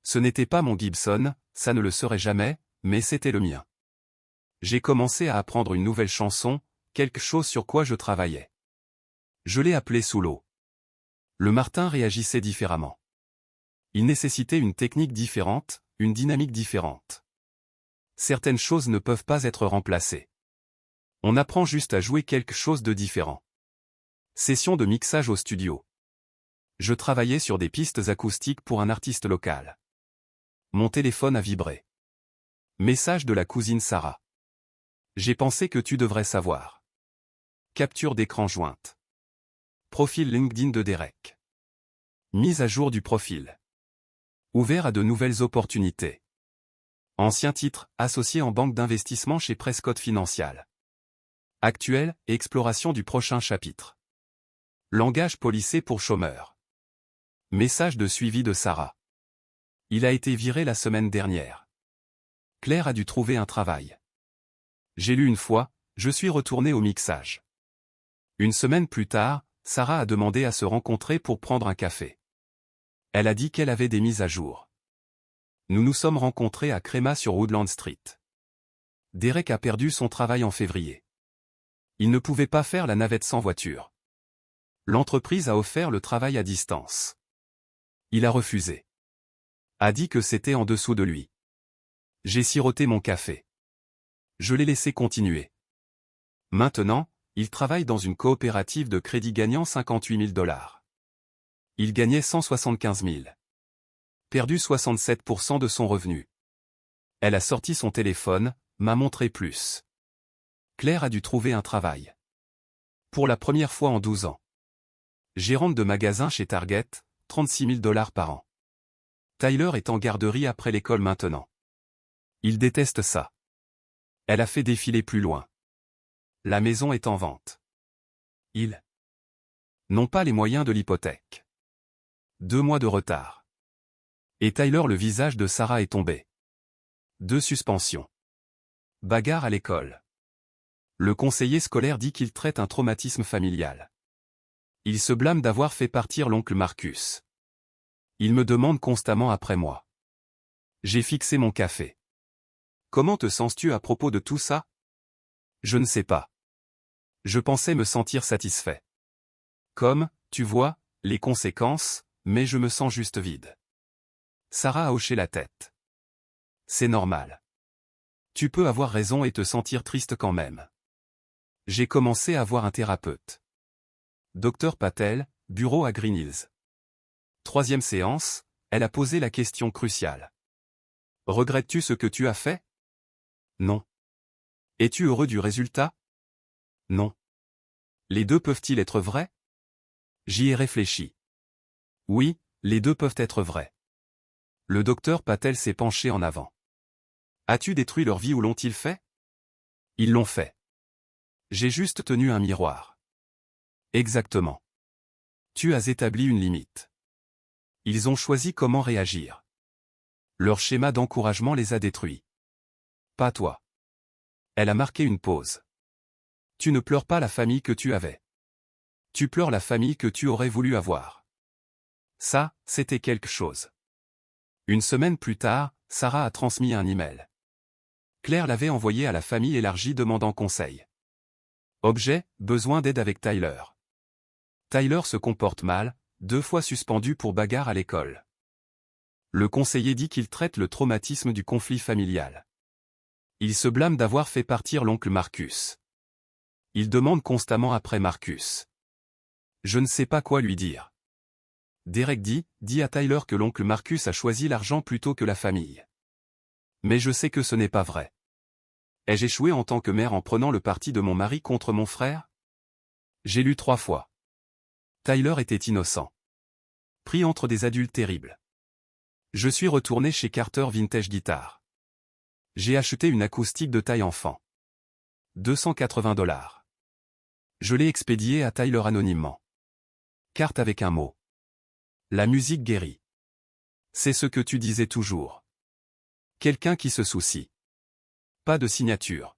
Ce n'était pas mon Gibson, ça ne le serait jamais, mais c'était le mien. J'ai commencé à apprendre une nouvelle chanson, quelque chose sur quoi je travaillais. Je l'ai appelé sous l'eau. Le Martin réagissait différemment. Il nécessitait une technique différente, une dynamique différente. Certaines choses ne peuvent pas être remplacées. On apprend juste à jouer quelque chose de différent. Session de mixage au studio. Je travaillais sur des pistes acoustiques pour un artiste local. Mon téléphone a vibré. Message de la cousine Sarah. J'ai pensé que tu devrais savoir. Capture d'écran jointe. Profil LinkedIn de Derek. Mise à jour du profil. Ouvert à de nouvelles opportunités. Ancien titre, associé en banque d'investissement chez Prescott Financial. Actuel, exploration du prochain chapitre. Langage policé pour chômeurs. Message de suivi de Sarah. Il a été viré la semaine dernière. Claire a dû trouver un travail. J'ai lu une fois, je suis retourné au mixage. Une semaine plus tard, Sarah a demandé à se rencontrer pour prendre un café. Elle a dit qu'elle avait des mises à jour. Nous nous sommes rencontrés à Crema sur Woodland Street. Derek a perdu son travail en février. Il ne pouvait pas faire la navette sans voiture. L'entreprise a offert le travail à distance. Il a refusé. A dit que c'était en dessous de lui. J'ai siroté mon café. Je l'ai laissé continuer. Maintenant, il travaille dans une coopérative de crédit gagnant 58 000 $. Il gagnait 175 000. Perdu 67% de son revenu. Elle a sorti son téléphone, m'a montré plus. Claire a dû trouver un travail. Pour la première fois en 12 ans. Gérante de magasin chez Target, 36 000 $ par an. Tyler est en garderie après l'école maintenant. Il déteste ça. Elle a fait défiler plus loin. La maison est en vente. Ils n'ont pas les moyens de l'hypothèque. 2 mois de retard. Et Tyler, le visage de Sarah est tombé. 2 suspensions. Bagarre à l'école. Le conseiller scolaire dit qu'il traite un traumatisme familial. Il se blâme d'avoir fait partir l'oncle Marcus. Il me demande constamment après moi. J'ai fixé mon café. Comment te sens-tu à propos de tout ça? Je ne sais pas. Je pensais me sentir satisfait. Comme, tu vois, les conséquences, mais je me sens juste vide. Sarah a hoché la tête. C'est normal. Tu peux avoir raison et te sentir triste quand même. J'ai commencé à voir un thérapeute. Dr Patel, bureau à Green Hills. 3e séance, elle a posé la question cruciale. Regrettes-tu ce que tu as fait? Non. Es-tu heureux du résultat? Non. Les deux peuvent-ils être vrais? J'y ai réfléchi. Oui, les deux peuvent être vrais. Le docteur Patel s'est penché en avant. As-tu détruit leur vie ou l'ont-ils fait? Ils l'ont fait. J'ai juste tenu un miroir. Exactement. Tu as établi une limite. Ils ont choisi comment réagir. Leur schéma d'encouragement les a détruits. Pas toi. Elle a marqué une pause. Tu ne pleures pas la famille que tu avais. Tu pleures la famille que tu aurais voulu avoir. Ça, c'était quelque chose. Une semaine plus tard, Sarah a transmis un email. Claire l'avait envoyé à la famille élargie demandant conseil. Objet, besoin d'aide avec Tyler. Tyler se comporte mal, 2 fois suspendu pour bagarre à l'école. Le conseiller dit qu'il traite le traumatisme du conflit familial. Il se blâme d'avoir fait partir l'oncle Marcus. Il demande constamment après Marcus. Je ne sais pas quoi lui dire. Derek dit à Tyler que l'oncle Marcus a choisi l'argent plutôt que la famille. Mais je sais que ce n'est pas vrai. Ai-je échoué en tant que mère en prenant le parti de mon mari contre mon frère? J'ai lu 3 fois. Tyler était innocent. Pris entre des adultes terribles. Je suis retourné chez Carter Vintage Guitar. J'ai acheté une acoustique de taille enfant. 280 $. Je l'ai expédiée à Tyler anonymement. Carte avec un mot. La musique guérit. C'est ce que tu disais toujours. Quelqu'un qui se soucie. Pas de signature.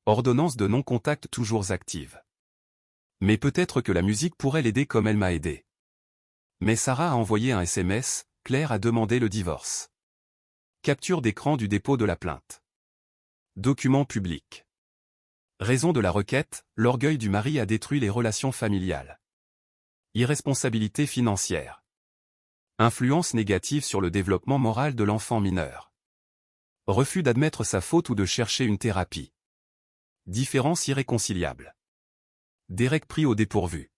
Ordonnance de non-contact toujours active. Mais peut-être que la musique pourrait l'aider comme elle m'a aidé. Mais Sarah a envoyé un SMS, Claire a demandé le divorce. Capture d'écran du dépôt de la plainte. Document public. Raison de la requête, l'orgueil du mari a détruit les relations familiales. Irresponsabilité financière. Influence négative sur le développement moral de l'enfant mineur. Refus d'admettre sa faute ou de chercher une thérapie. Différence irréconciliable. Derek pris au dépourvu.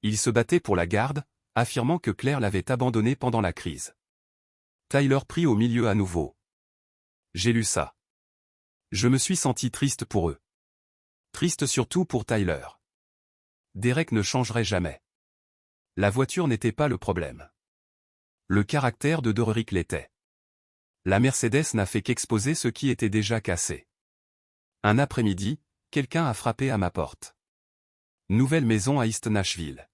Il se battait pour la garde, affirmant que Claire l'avait abandonné pendant la crise. Tyler pris au milieu à nouveau. J'ai lu ça. Je me suis senti triste pour eux. Triste surtout pour Tyler. Derek ne changerait jamais. La voiture n'était pas le problème. Le caractère de Derek l'était. La Mercedes n'a fait qu'exposer ce qui était déjà cassé. Un après-midi, quelqu'un a frappé à ma porte. Nouvelle maison à East Nashville.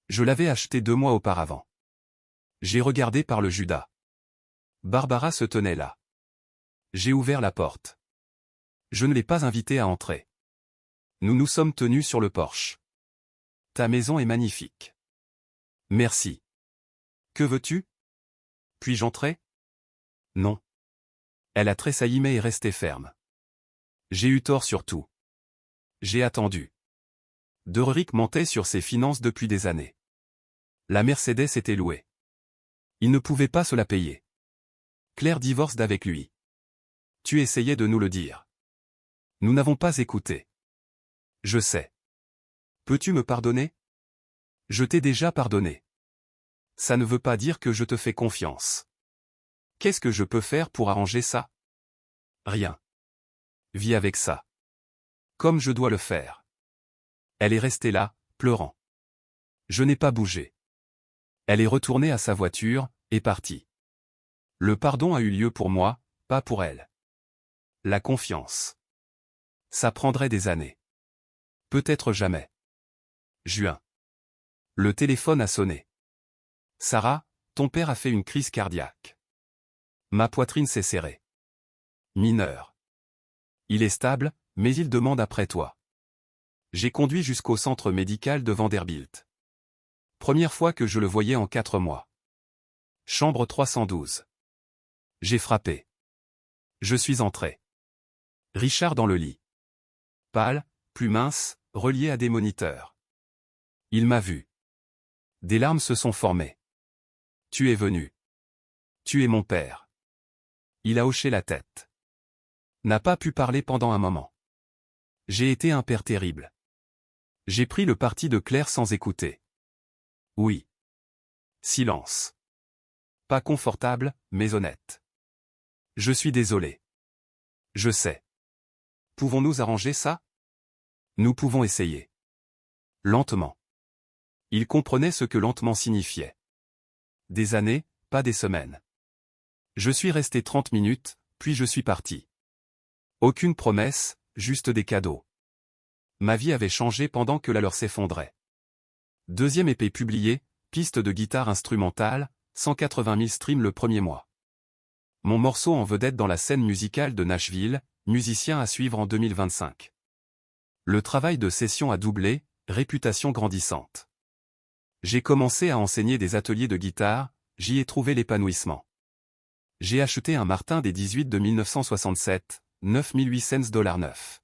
Je l'avais achetée 2 mois auparavant. J'ai regardé par le Judas. Barbara se tenait là. J'ai ouvert la porte. Je ne l'ai pas invitée à entrer. Nous nous sommes tenus sur le porche. Ta maison est magnifique. Merci. Que veux-tu? Puis-je entrer? Non. Elle a tressailli mais est restée ferme. J'ai eu tort sur tout. J'ai attendu. Derek mentait sur ses finances depuis des années. La Mercedes était louée. Il ne pouvait pas se la payer. Claire divorce d'avec lui. Tu essayais de nous le dire. Nous n'avons pas écouté. Je sais. Peux-tu me pardonner? Je t'ai déjà pardonné. Ça ne veut pas dire que je te fais confiance. Qu'est-ce que je peux faire pour arranger ça? Rien. Vis avec ça. Comme je dois le faire. Elle est restée là, pleurant. Je n'ai pas bougé. Elle est retournée à sa voiture, et partie. Le pardon a eu lieu pour moi, pas pour elle. La confiance. Ça prendrait des années. Peut-être jamais. Juin. Le téléphone a sonné. Sarah, ton père a fait une crise cardiaque. Ma poitrine s'est serrée. Mineur. Il est stable, mais il demande après toi. J'ai conduit jusqu'au centre médical de Vanderbilt. Première fois que je le voyais en 4 mois. Chambre 312. J'ai frappé. Je suis entré. Richard dans le lit. Pâle, plus mince, relié à des moniteurs. Il m'a vu. Des larmes se sont formées. Tu es venu. Tu es mon père. Il a hoché la tête. N'a pas pu parler pendant un moment. J'ai été un père terrible. J'ai pris le parti de Claire sans écouter. Oui. Silence. Pas confortable, mais honnête. Je suis désolé. Je sais. Pouvons-nous arranger ça? Nous pouvons essayer. Lentement. Il comprenait ce que lentement signifiait. Des années, pas des semaines. Je suis resté 30 minutes, puis je suis parti. Aucune promesse, juste des cadeaux. Ma vie avait changé pendant que la leur s'effondrait. Deuxième EP publié, piste de guitare instrumentale, 180 000 streams le premier mois. Mon morceau en vedette dans la scène musicale de Nashville, musicien à suivre en 2025. Le travail de session a doublé, réputation grandissante. J'ai commencé à enseigner des ateliers de guitare, j'y ai trouvé l'épanouissement. J'ai acheté un Martin des 18 de 1967, 9800 $ neuf.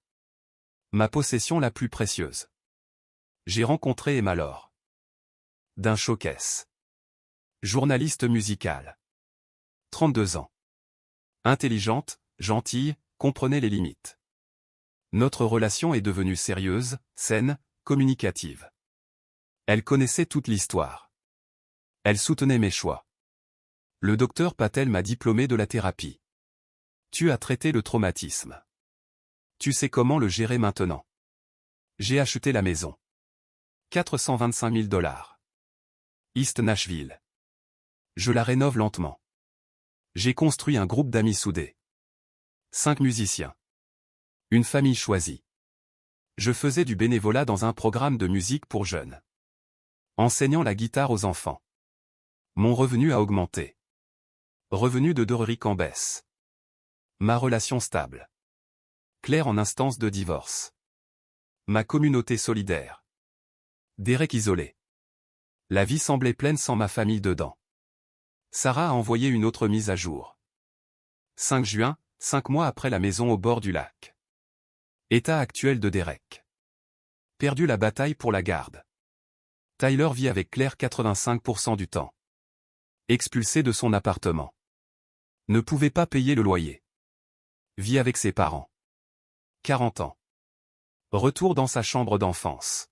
Ma possession la plus précieuse. J'ai rencontré Emma Laure. D'un showcase. Journaliste musicale. 32 ans. Intelligente, gentille, comprenait les limites. Notre relation est devenue sérieuse, saine, communicative. Elle connaissait toute l'histoire. Elle soutenait mes choix. Le docteur Patel m'a diplômé de la thérapie. Tu as traité le traumatisme. Tu sais comment le gérer maintenant. J'ai acheté la maison. 425 000 $. East Nashville. Je la rénove lentement. J'ai construit un groupe d'amis soudés. 5 musiciens. Une famille choisie. Je faisais du bénévolat dans un programme de musique pour jeunes. Enseignant la guitare aux enfants. Mon revenu a augmenté. Revenu de Derek en baisse. Ma relation stable. Claire en instance de divorce. Ma communauté solidaire. Derek isolé. La vie semblait pleine sans ma famille dedans. Sarah a envoyé une autre mise à jour. 5 juin, 5 mois après la maison au bord du lac. État actuel de Derek. Perdu la bataille pour la garde. Tyler vit avec Claire 85% du temps. Expulsé de son appartement. Ne pouvait pas payer le loyer. Vit avec ses parents. 40 ans. Retour dans sa chambre d'enfance.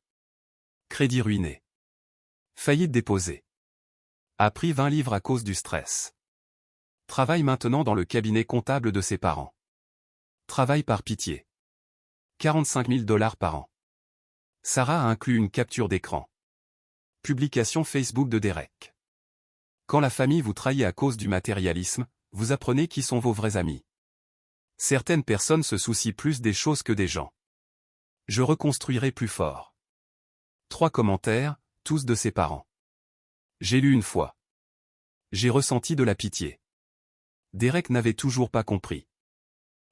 Crédit ruiné. Faillite déposée. A pris 20 livres à cause du stress. Travaille maintenant dans le cabinet comptable de ses parents. Travaille par pitié. 45 000 $ par an. Sarah a inclus une capture d'écran. Publication Facebook de Derek. Quand la famille vous trahit à cause du matérialisme, vous apprenez qui sont vos vrais amis. Certaines personnes se soucient plus des choses que des gens. Je reconstruirai plus fort. 3 commentaires, tous de ses parents. J'ai lu une fois. J'ai ressenti de la pitié. Derek n'avait toujours pas compris.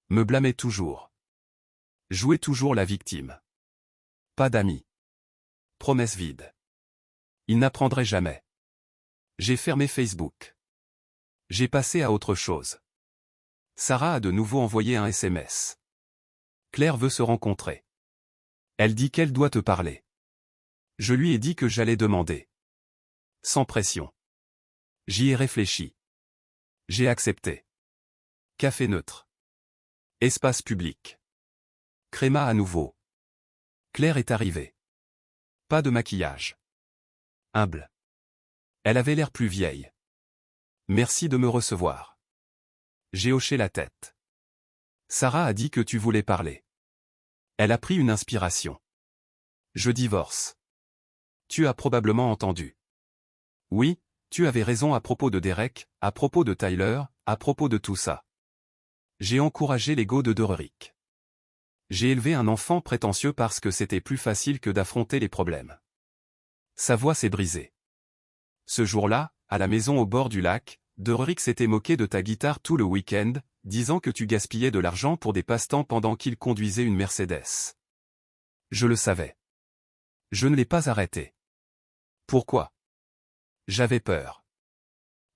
Me blâmait toujours. Jouait toujours la victime. Pas d'amis. Promesse vide. Il n'apprendrait jamais. J'ai fermé Facebook. J'ai passé à autre chose. Sarah a de nouveau envoyé un SMS. Claire veut se rencontrer. Elle dit qu'elle doit te parler. Je lui ai dit que j'allais demander. Sans pression. J'y ai réfléchi. J'ai accepté. Café neutre. Espace public. Créma à nouveau. Claire est arrivée. Pas de maquillage. Humble. Elle avait l'air plus vieille. Merci de me recevoir. J'ai hoché la tête. Sarah a dit que tu voulais parler. Elle a pris une inspiration. Je divorce. Tu as probablement entendu. Oui, tu avais raison à propos de Derek, à propos de Tyler, à propos de tout ça. J'ai encouragé l'ego de Derek. J'ai élevé un enfant prétentieux parce que c'était plus facile que d'affronter les problèmes. Sa voix s'est brisée. Ce jour-là, à la maison au bord du lac, Derek s'était moqué de ta guitare tout le week-end, disant que tu gaspillais de l'argent pour des passe-temps pendant qu'il conduisait une Mercedes. Je le savais. Je ne l'ai pas arrêté. Pourquoi? J'avais peur.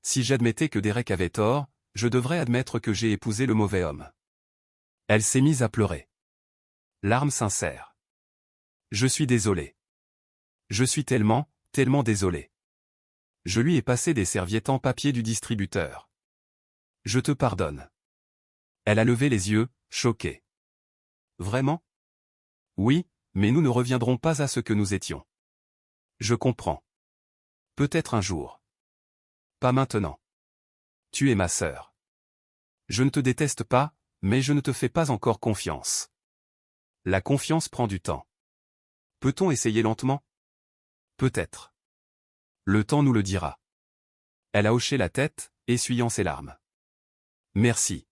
Si j'admettais que Derek avait tort, je devrais admettre que j'ai épousé le mauvais homme. Elle s'est mise à pleurer. Larmes sincères. Je suis désolé. Je suis tellement désolé. Je lui ai passé des serviettes en papier du distributeur. Je te pardonne. Elle a levé les yeux, choquée. Vraiment? Oui, mais nous ne reviendrons pas à ce que nous étions. Je comprends. Peut-être un jour. Pas maintenant. Tu es ma sœur. Je ne te déteste pas, mais je ne te fais pas encore confiance. La confiance prend du temps. Peut-on essayer lentement? Peut-être. Le temps nous le dira. Elle a hoché la tête, essuyant ses larmes. Merci.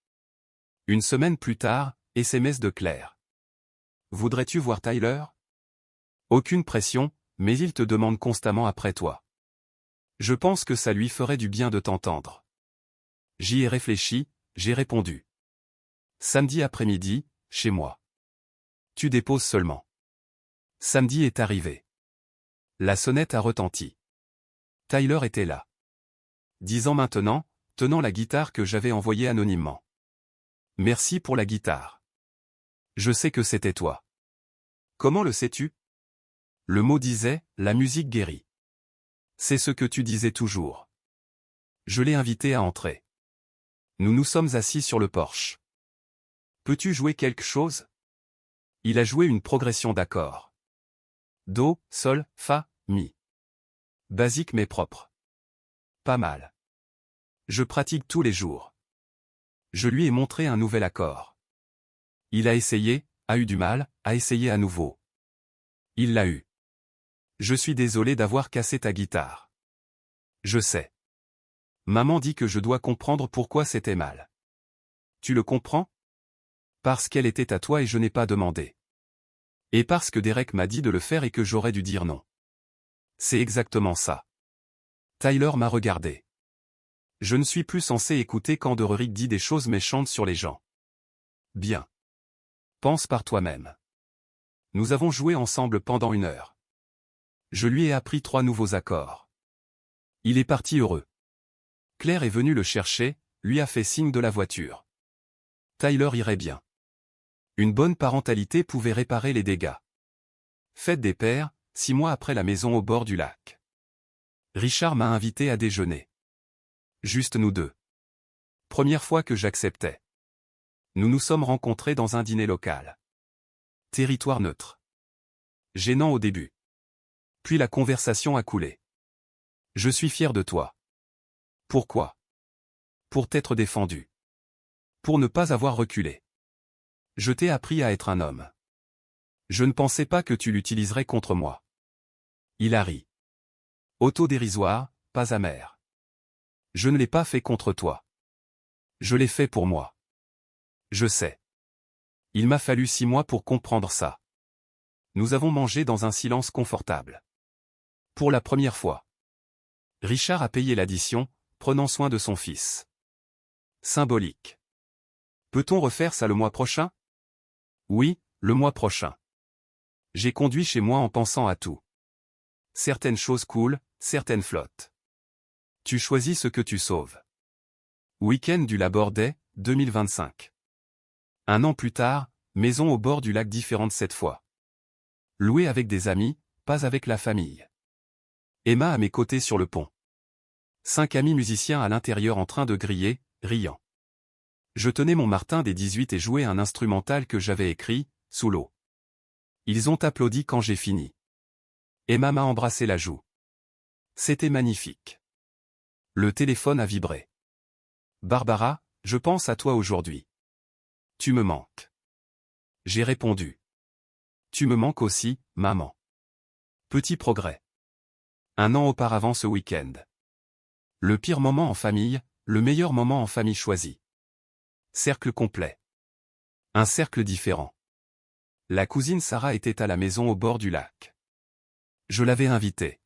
Une semaine plus tard, SMS de Claire. Voudrais-tu voir Tyler? Aucune pression, mais il te demande constamment après toi. Je pense que ça lui ferait du bien de t'entendre. J'y ai réfléchi, j'ai répondu. Samedi après-midi, chez moi. Tu déposes seulement. Samedi est arrivé. La sonnette a retenti. Tyler était là. 10 ans maintenant, tenant la guitare que j'avais envoyée anonymement. Merci pour la guitare. Je sais que c'était toi. Comment le sais-tu? Le mot disait, la musique guérit. C'est ce que tu disais toujours. Je l'ai invité à entrer. Nous nous sommes assis sur le porche. Peux-tu jouer quelque chose? Il a joué une progression d'accords. Do, sol, fa, mi. Basique mais propre. Pas mal. Je pratique tous les jours. Je lui ai montré un nouvel accord. Il a essayé, a eu du mal, a essayé à nouveau. Il l'a eu. Je suis désolé d'avoir cassé ta guitare. Je sais. Maman dit que je dois comprendre pourquoi c'était mal. Tu le comprends? Parce qu'elle était à toi et je n'ai pas demandé. Et parce que Derek m'a dit de le faire et que j'aurais dû dire non. C'est exactement ça. Tyler m'a regardé. Je ne suis plus censé écouter quand Derek dit des choses méchantes sur les gens. Bien. Pense par toi-même. Nous avons joué ensemble pendant 1 heure. Je lui ai appris 3 nouveaux accords. Il est parti heureux. Claire est venue le chercher, lui a fait signe de la voiture. Tyler irait bien. Une bonne parentalité pouvait réparer les dégâts. Fête des pères, 6 mois après la maison au bord du lac. Richard m'a invité à déjeuner. Juste nous deux. Première fois que j'acceptais. Nous nous sommes rencontrés dans un dîner local. Territoire neutre. Gênant au début. Puis la conversation a coulé. Je suis fier de toi. Pourquoi? Pour t'être défendu. Pour ne pas avoir reculé. Je t'ai appris à être un homme. Je ne pensais pas que tu l'utiliserais contre moi. Il a ri. Autodérisoire, pas amer. Je ne l'ai pas fait contre toi. Je l'ai fait pour moi. Je sais. Il m'a fallu 6 mois pour comprendre ça. Nous avons mangé dans un silence confortable. Pour la première fois. Richard a payé l'addition, prenant soin de son fils. Symbolique. Peut-on refaire ça le mois prochain? Oui, le mois prochain. J'ai conduit chez moi en pensant à tout. Certaines choses coulent, certaines flottent. Tu choisis ce que tu sauves. Week-end du Labordais, 2025. Un an plus tard, maison au bord du lac différente cette fois. Louée avec des amis, pas avec la famille. Emma à mes côtés sur le pont. 5 amis musiciens à l'intérieur en train de griller, riant. Je tenais mon Martin des 18 et jouais un instrumental que j'avais écrit, sous l'eau. Ils ont applaudi quand j'ai fini. Emma m'a embrassé la joue. C'était magnifique. Le téléphone a vibré. Barbara, je pense à toi aujourd'hui. Tu me manques. J'ai répondu. Tu me manques aussi, maman. Petit progrès. 1 an auparavant ce week-end. Le pire moment en famille, le meilleur moment en famille choisi. Cercle complet. Un cercle différent. La cousine Sarah était à la maison au bord du lac. Je l'avais invitée.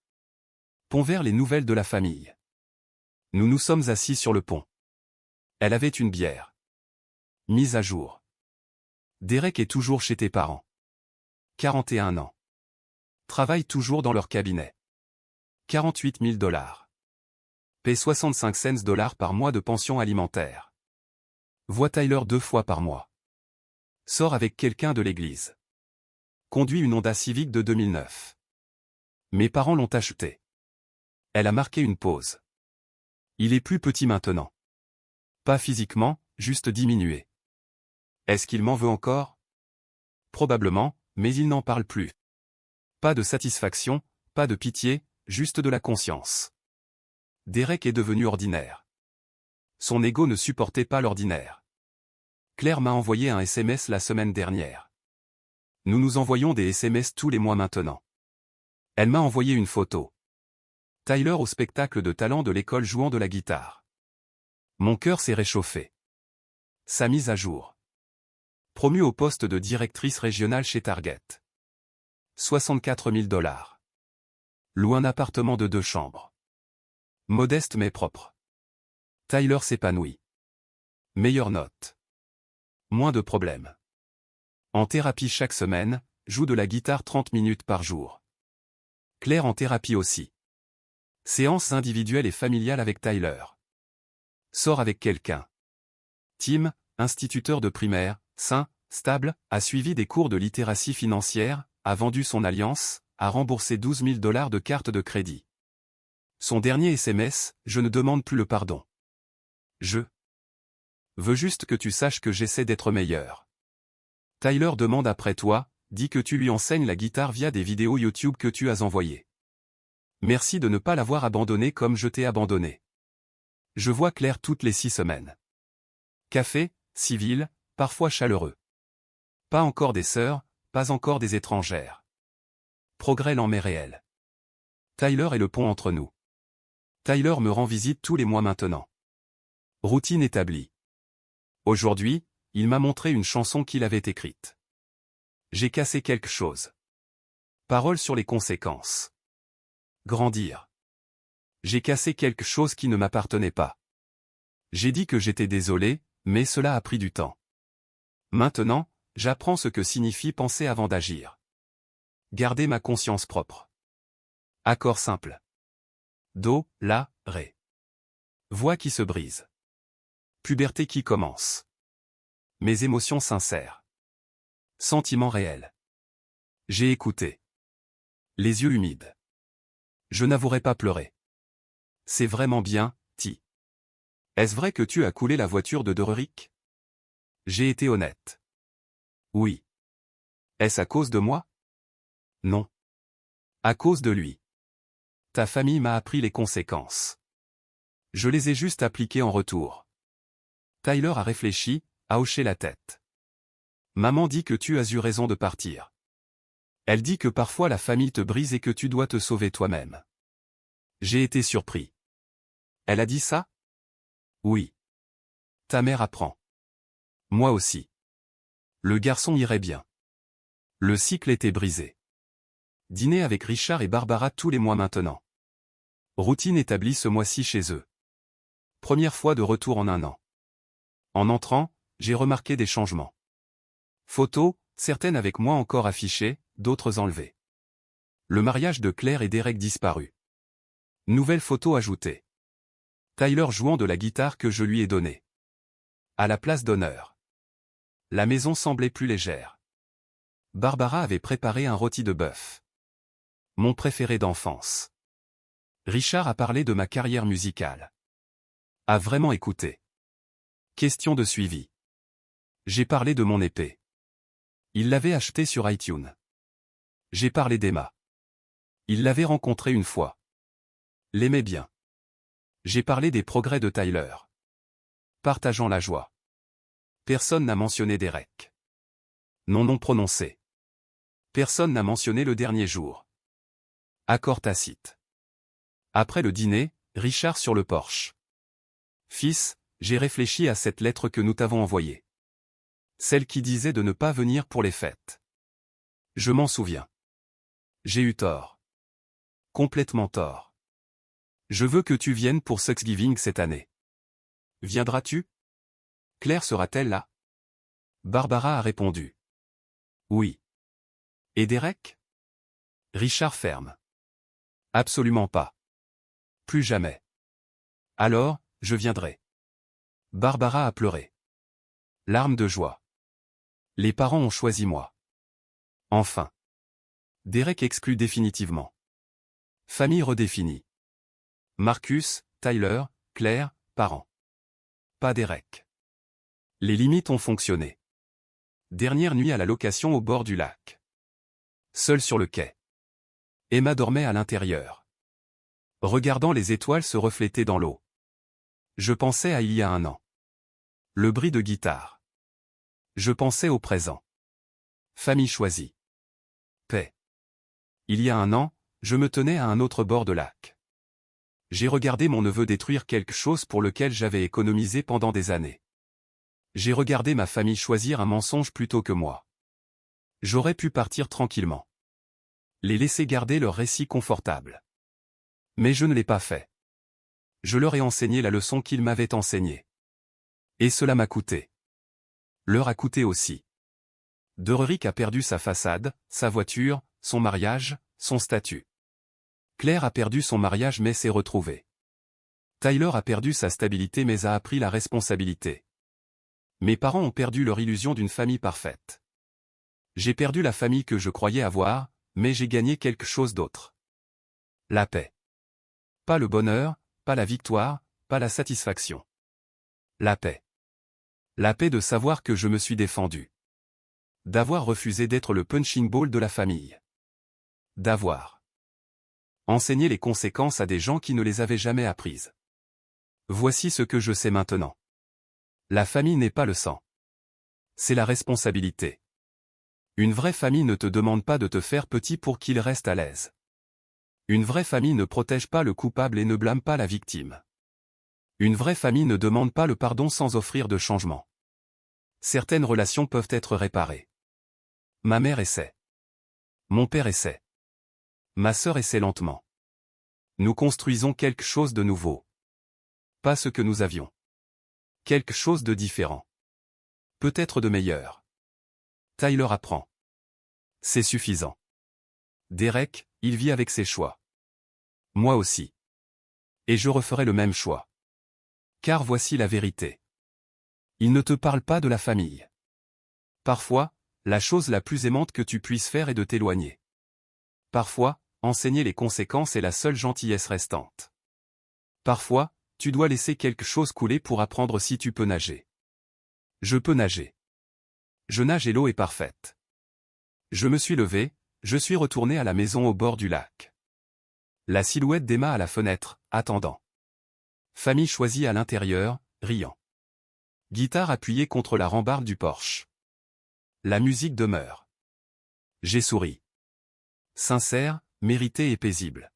Pont vers les nouvelles de la famille. Nous nous sommes assis sur le pont. Elle avait une bière. Mise à jour. Derek est toujours chez tes parents. 41 ans. Travaille toujours dans leur cabinet. 48 000 $. Paie 65 cents par mois de pension alimentaire. Voit Tyler 2 fois par mois. Sort avec quelqu'un de l'église. Conduit une Honda Civic de 2009. Mes parents l'ont achetée. Elle a marqué une pause. Il est plus petit maintenant. Pas physiquement, juste diminué. Est-ce qu'il m'en veut encore? Probablement, mais il n'en parle plus. Pas de satisfaction, pas de pitié, juste de la conscience. Derek est devenu ordinaire. Son ego ne supportait pas l'ordinaire. Claire m'a envoyé un SMS la semaine dernière. Nous nous envoyons des SMS tous les mois maintenant. Elle m'a envoyé une photo. Tyler au spectacle de talent de l'école jouant de la guitare. Mon cœur s'est réchauffé. Sa mise à jour. Promue au poste de directrice régionale chez Target. 64 000 $. Loue un appartement de 2 chambres. Modeste mais propre. Tyler s'épanouit. Meilleure note. Moins de problèmes. En thérapie chaque semaine, joue de la guitare 30 minutes par jour. Claire en thérapie aussi. Séances individuelles et familiales avec Tyler. Sort avec quelqu'un. Tim, instituteur de primaire, sain, stable, a suivi des cours de littératie financière, a vendu son alliance, a remboursé 12 000 $ de carte de crédit. Son dernier SMS, je ne demande plus le pardon. Je veux juste que tu saches que j'essaie d'être meilleur. Tyler demande après toi, dit que tu lui enseignes la guitare via des vidéos YouTube que tu as envoyées. Merci de ne pas l'avoir abandonné comme je t'ai abandonné. Je vois Claire toutes les 6 semaines. Café, civil, parfois chaleureux. Pas encore des sœurs, pas encore des étrangères. Progrès lent mais réel. Tyler est le pont entre nous. Tyler me rend visite tous les mois maintenant. Routine établie. Aujourd'hui, il m'a montré une chanson qu'il avait écrite. J'ai cassé quelque chose. Parole sur les conséquences. Grandir. J'ai cassé quelque chose qui ne m'appartenait pas. J'ai dit que j'étais désolé, mais cela a pris du temps. Maintenant, j'apprends ce que signifie penser avant d'agir. Garder ma conscience propre. Accord simple. Do, la, ré. Voix qui se brise. Puberté qui commence. Mes émotions sincères. Sentiment réel. J'ai écouté. Les yeux humides. Je n'avouerai pas pleurer. C'est vraiment bien, Ti. Est-ce vrai que tu as coulé la voiture de Dereric? J'ai été honnête. Oui. Est-ce à cause de moi? Non. À cause de lui. Ta famille m'a appris les conséquences. Je les ai juste appliquées en retour. Tyler a réfléchi, a hoché la tête. Maman dit que tu as eu raison de partir. Elle dit que parfois la famille te brise et que tu dois te sauver toi-même. J'ai été surpris. Elle a dit ça? Oui. Ta mère apprend. Moi aussi. Le garçon irait bien. Le cycle était brisé. Dîner avec Richard et Barbara tous les mois maintenant. Routine établie ce mois-ci chez eux. Première fois de retour en un an. En entrant, j'ai remarqué des changements. Photos, certaines avec moi encore affichées, d'autres enlevées. Le mariage de Claire et Derek disparu. Nouvelle photo ajoutée. Tyler jouant de la guitare que je lui ai donnée. À la place d'honneur. La maison semblait plus légère. Barbara avait préparé un rôti de bœuf. Mon préféré d'enfance. Richard a parlé de ma carrière musicale. A vraiment écouté. Question de suivi. J'ai parlé de mon épée. Il l'avait achetée sur iTunes. J'ai parlé d'Emma. Il l'avait rencontrée une fois. L'aimait bien. J'ai parlé des progrès de Tyler. Partageant la joie. Personne n'a mentionné Derek. Non prononcé. Personne n'a mentionné le dernier jour. Accord tacite. Après le dîner, Richard sur le porche. Fils, j'ai réfléchi à cette lettre que nous t'avons envoyée. Celle qui disait de ne pas venir pour les fêtes. Je m'en souviens. J'ai eu tort. Complètement tort. Je veux que tu viennes pour Thanksgiving cette année. Viendras-tu? Claire sera-t-elle là? Barbara a répondu. Oui. Et Derek? Richard ferme. Absolument pas. Plus jamais. Alors, je viendrai. Barbara a pleuré. Larmes de joie. Les parents ont choisi moi. Enfin. Derek exclu définitivement. Famille redéfinie. Marcus, Tyler, Claire, parents. Pas Derek. Les limites ont fonctionné. Dernière nuit à la location au bord du lac. Seul sur le quai. Emma dormait à l'intérieur. Regardant les étoiles se refléter dans l'eau. Je pensais à il y a un an. Le bris de guitare. Je pensais au présent. Famille choisie. Paix. Il y a un an, je me tenais à un autre bord de lac. J'ai regardé mon neveu détruire quelque chose pour lequel j'avais économisé pendant des années. J'ai regardé ma famille choisir un mensonge plutôt que moi. J'aurais pu partir tranquillement. Les laisser garder leur récit confortable. Mais je ne l'ai pas fait. Je leur ai enseigné la leçon qu'ils m'avaient enseignée. Et cela m'a coûté. Leur a coûté aussi. Dereric a perdu sa façade, sa voiture, son mariage, son statut. Claire a perdu son mariage mais s'est retrouvée. Tyler a perdu sa stabilité mais a appris la responsabilité. Mes parents ont perdu leur illusion d'une famille parfaite. J'ai perdu la famille que je croyais avoir, mais j'ai gagné quelque chose d'autre. La paix. Pas le bonheur, pas la victoire, pas la satisfaction. La paix. La paix de savoir que je me suis défendu. D'avoir refusé d'être le punching ball de la famille. D'avoir enseigné les conséquences à des gens qui ne les avaient jamais apprises. Voici ce que je sais maintenant. La famille n'est pas le sang. C'est la responsabilité. Une vraie famille ne te demande pas de te faire petit pour qu'il reste à l'aise. Une vraie famille ne protège pas le coupable et ne blâme pas la victime. Une vraie famille ne demande pas le pardon sans offrir de changement. Certaines relations peuvent être réparées. Ma mère essaie. Mon père essaie. Ma sœur essaie lentement. Nous construisons quelque chose de nouveau. Pas ce que nous avions. Quelque chose de différent. Peut-être de meilleur. Tyler apprend. C'est suffisant. Derek, il vit avec ses choix. Moi aussi. Et je referai le même choix. Car voici la vérité. Il ne te parle pas de la famille. Parfois, La chose la plus aimante que tu puisses faire est de t'éloigner. Parfois, enseigner les conséquences est la seule gentillesse restante. Parfois, tu dois laisser quelque chose couler pour apprendre si tu peux nager. Je peux nager. Je nage et l'eau est parfaite. Je me suis levé, je suis retourné à la maison au bord du lac. La silhouette d'Emma à la fenêtre, attendant. Famille choisie à l'intérieur, riant. Guitare appuyée contre la rambarde du porche. La musique demeure. J'ai souri. Sincère, mérité et paisible.